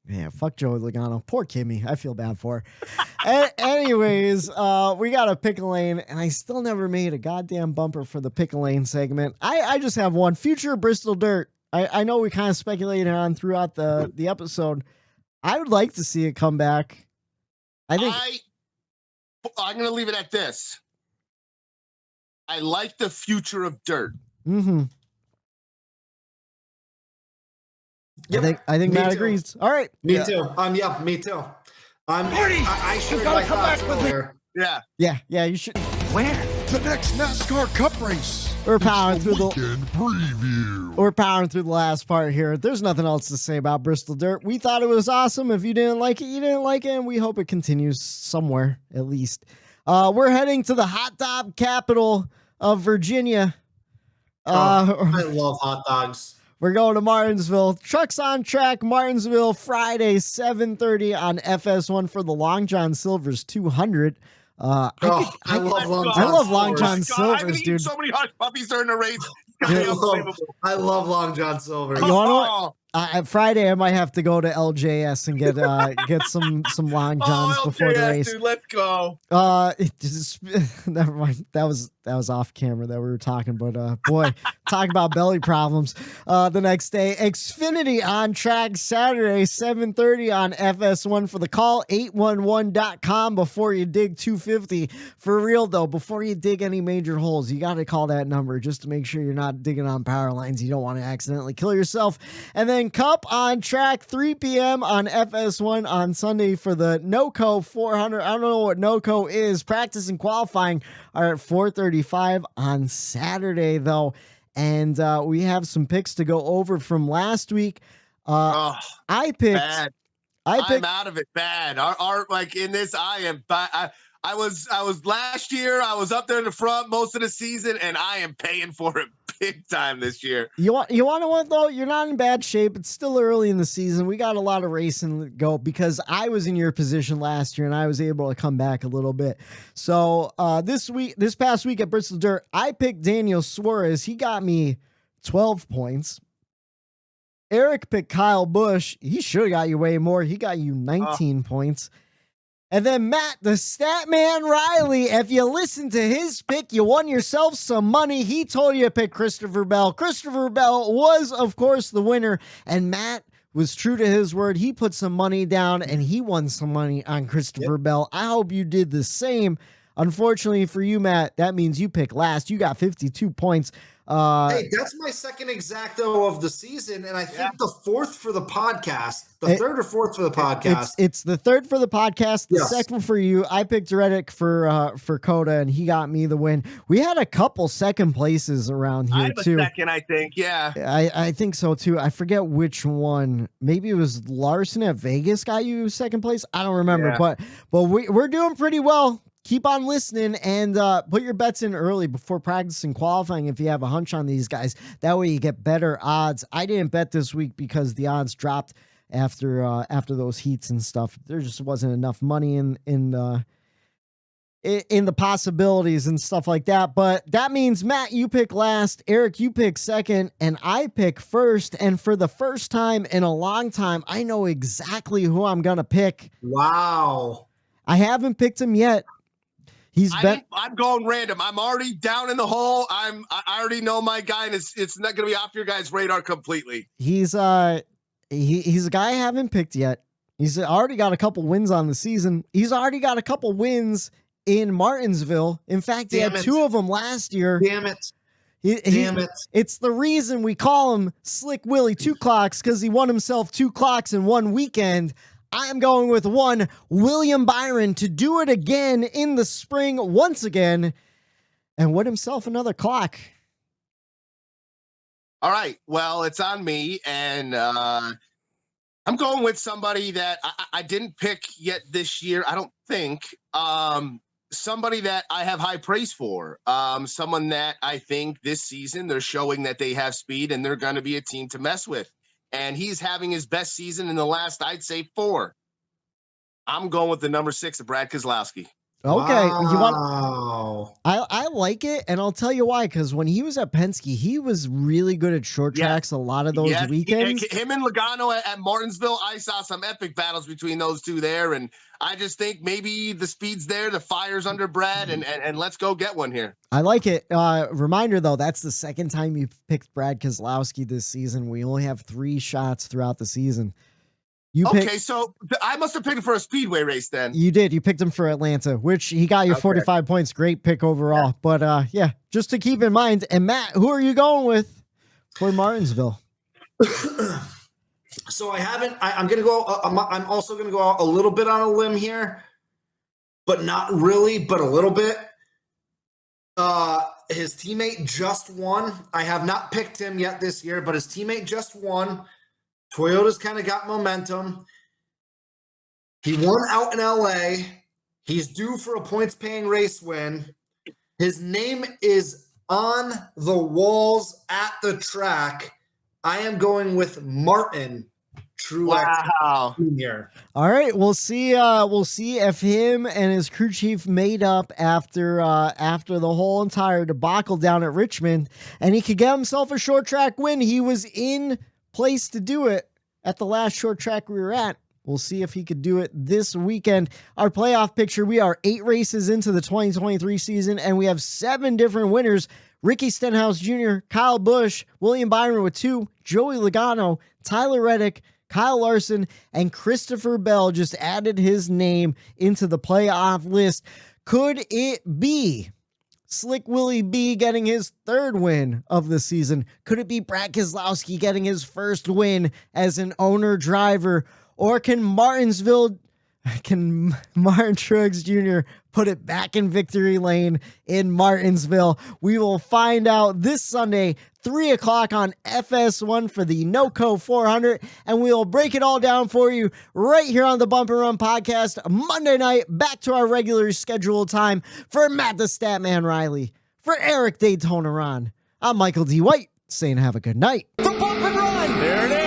Yeah, fuck Joey Logano. Poor Kimmy. I feel bad for her. Anyways, we got a pick a lane, and I still never made a goddamn bumper for the pick a lane segment. I just have one. Future Bristol Dirt. I know we kind of speculated on throughout the episode. I would like to see it come back. I'm going to leave it at this. I like the future of dirt. Mm-hmm. Yep. I think Matt agrees. All right. Me too. Yeah, me too. I should have come back earlier. Yeah, you should. Where? The next NASCAR Cup race. We're powering through Weekend preview. We're powering through the last part here. There's nothing else to say about Bristol Dirt. We thought it was awesome. If you didn't like it, you didn't like it, and we hope it continues somewhere at least. We're heading to the hot dog capital of Virginia. I love hot dogs. We're going to Martinsville. Trucks on Track, Martinsville, Friday, 7:30 on FS1 for the Long John Silver's 200. I love Long John Silver's, dude. So many hush puppies during the race. I love Long John Silver. You want to know what? Friday, I might have to go to LJS and get some Long Johns before the race. Dude, let's go. Never mind. That was off camera that we were talking, but boy, talk about belly problems. The next day, Xfinity on Track Saturday, 7:30 on FS1 for the call. 811.com before you dig 250. For real though, before you dig any major holes, you got to call that number just to make sure you're not digging on power lines. You don't want to accidentally kill yourself. And then Cup on Track, 3 p.m. on FS1 on Sunday for the NOCO 400. I don't know what NOCO is. Practice and qualifying are at 4:35 on Saturday, though. And we have some picks to go over from last week. I picked. Bad. I'm out of it. Bad. Our like in this, I am bad. I was last year. I was up there in the front most of the season, and I am paying for it big time this year. You want to know what though? You're not in bad shape. It's still early in the season. We got a lot of racing to go because I was in your position last year, and I was able to come back a little bit. So this past week at Bristol Dirt, I picked Daniel Suarez. He got me 12 points. Eric picked Kyle Busch. He should have got you way more. He got you 19 points. And then Matt, the stat man Reilly, if you listen to his pick, you won yourself some money. He told you to pick Christopher Bell. Christopher Bell was, of course, the winner. And Matt was true to his word. He put some money down and he won some money on Christopher Bell. I hope you did the same. Unfortunately for you, Matt, that means you picked last. You got 52 points. Hey, that's my second exacto of the season, and I think the fourth for the podcast. Third or fourth for the podcast. It's the third for the podcast. The Yes. second for you. I picked Reddick for Coda, and he got me the win. We had a couple second places around I here have a too. second, I think. Yeah. I think so too. I forget which one. Maybe it was Larson at Vegas got you second place. I don't remember, Yeah. but we're doing pretty well. Keep on listening and put your bets in early before practicing qualifying if you have a hunch on these guys. That way you get better odds. I didn't bet this week because the odds dropped after those heats and stuff. There just wasn't enough money in the possibilities and stuff like that. But that means, Matt, you pick last, Eric, you pick second, and I pick first. And for the first time in a long time, I know exactly who I'm going to pick. Wow. I haven't picked him yet. I'm going random. I'm already down in the hole. I already know my guy, and it's not going to be off your guys' radar completely. He's a guy I haven't picked yet. He's already got a couple wins on the season. He's already got a couple wins in Martinsville. In fact, he had two of them last year. Damn it. Damn it. It's the reason we call him Slick Willie 2 Clocks, because he won himself 2 clocks in one weekend. I am going with one William Byron to do it again in the spring once again and win himself another clock. All right. Well, it's on me, and I'm going with somebody that I didn't pick yet this year, I don't think. Somebody that I have high praise for. Someone that I think this season they're showing that they have speed and they're going to be a team to mess with. And he's having his best season in the last, I'd say, 4. I'm going with the number 6 of Brad Keselowski. Okay. Wow. I like it, and I'll tell you why, because when he was at Penske, he was really good at short tracks a lot of those weekends. Him and Logano at Martinsville, I saw some epic battles between those two there, and I just think maybe the speed's there, the fire's under Brad, and let's go get one here. I like it. Reminder, though, that's the second time you've picked Brad Keselowski this season. We only have 3 shots throughout the season. So I must have picked him for a speedway race then. You did. You picked him for Atlanta, which he got you 45 points. Great pick overall. Yeah. But just to keep in mind. And Matt, who are you going with for Martinsville? So I'm going to go. I'm also going to go out a little bit on a limb here, but not really, but a little bit. His teammate just won. I have not picked him yet this year, but his teammate just won. Toyota's kind of got momentum. He won out in LA. He's due for a points-paying race win. His name is on the walls at the track. I am going with Martin Truex Jr. All right, we'll see. We'll see if him and his crew chief made up after the whole entire debacle down at Richmond, and he could get himself a short track win. He was in place to do it at the last short track we were at. We'll see if he could do it this weekend. Our playoff picture, we are 8 races into the 2023 season, and we have 7 different winners. Ricky Stenhouse Jr., Kyle Busch, William Byron with 2, Joey Logano, Tyler Reddick, Kyle Larson, and Christopher Bell just added his name into the playoff list. Could it be Slick Willie B getting his 3rd win of the season? Could it be Brad Keselowski getting his 1st win as an owner driver? Or can Martin Truex Jr. put it back in victory lane in Martinsville? We will find out this Sunday, 3 o'clock on FS1 for the NOCO 400, and we will break it all down for you right here on the Bump and Run podcast Monday night, back to our regular scheduled time. For Matt the Statman Reilly, for Eric Daytona Ron, I'm Michael D. White saying have a good night. For Bump and Run, there it is.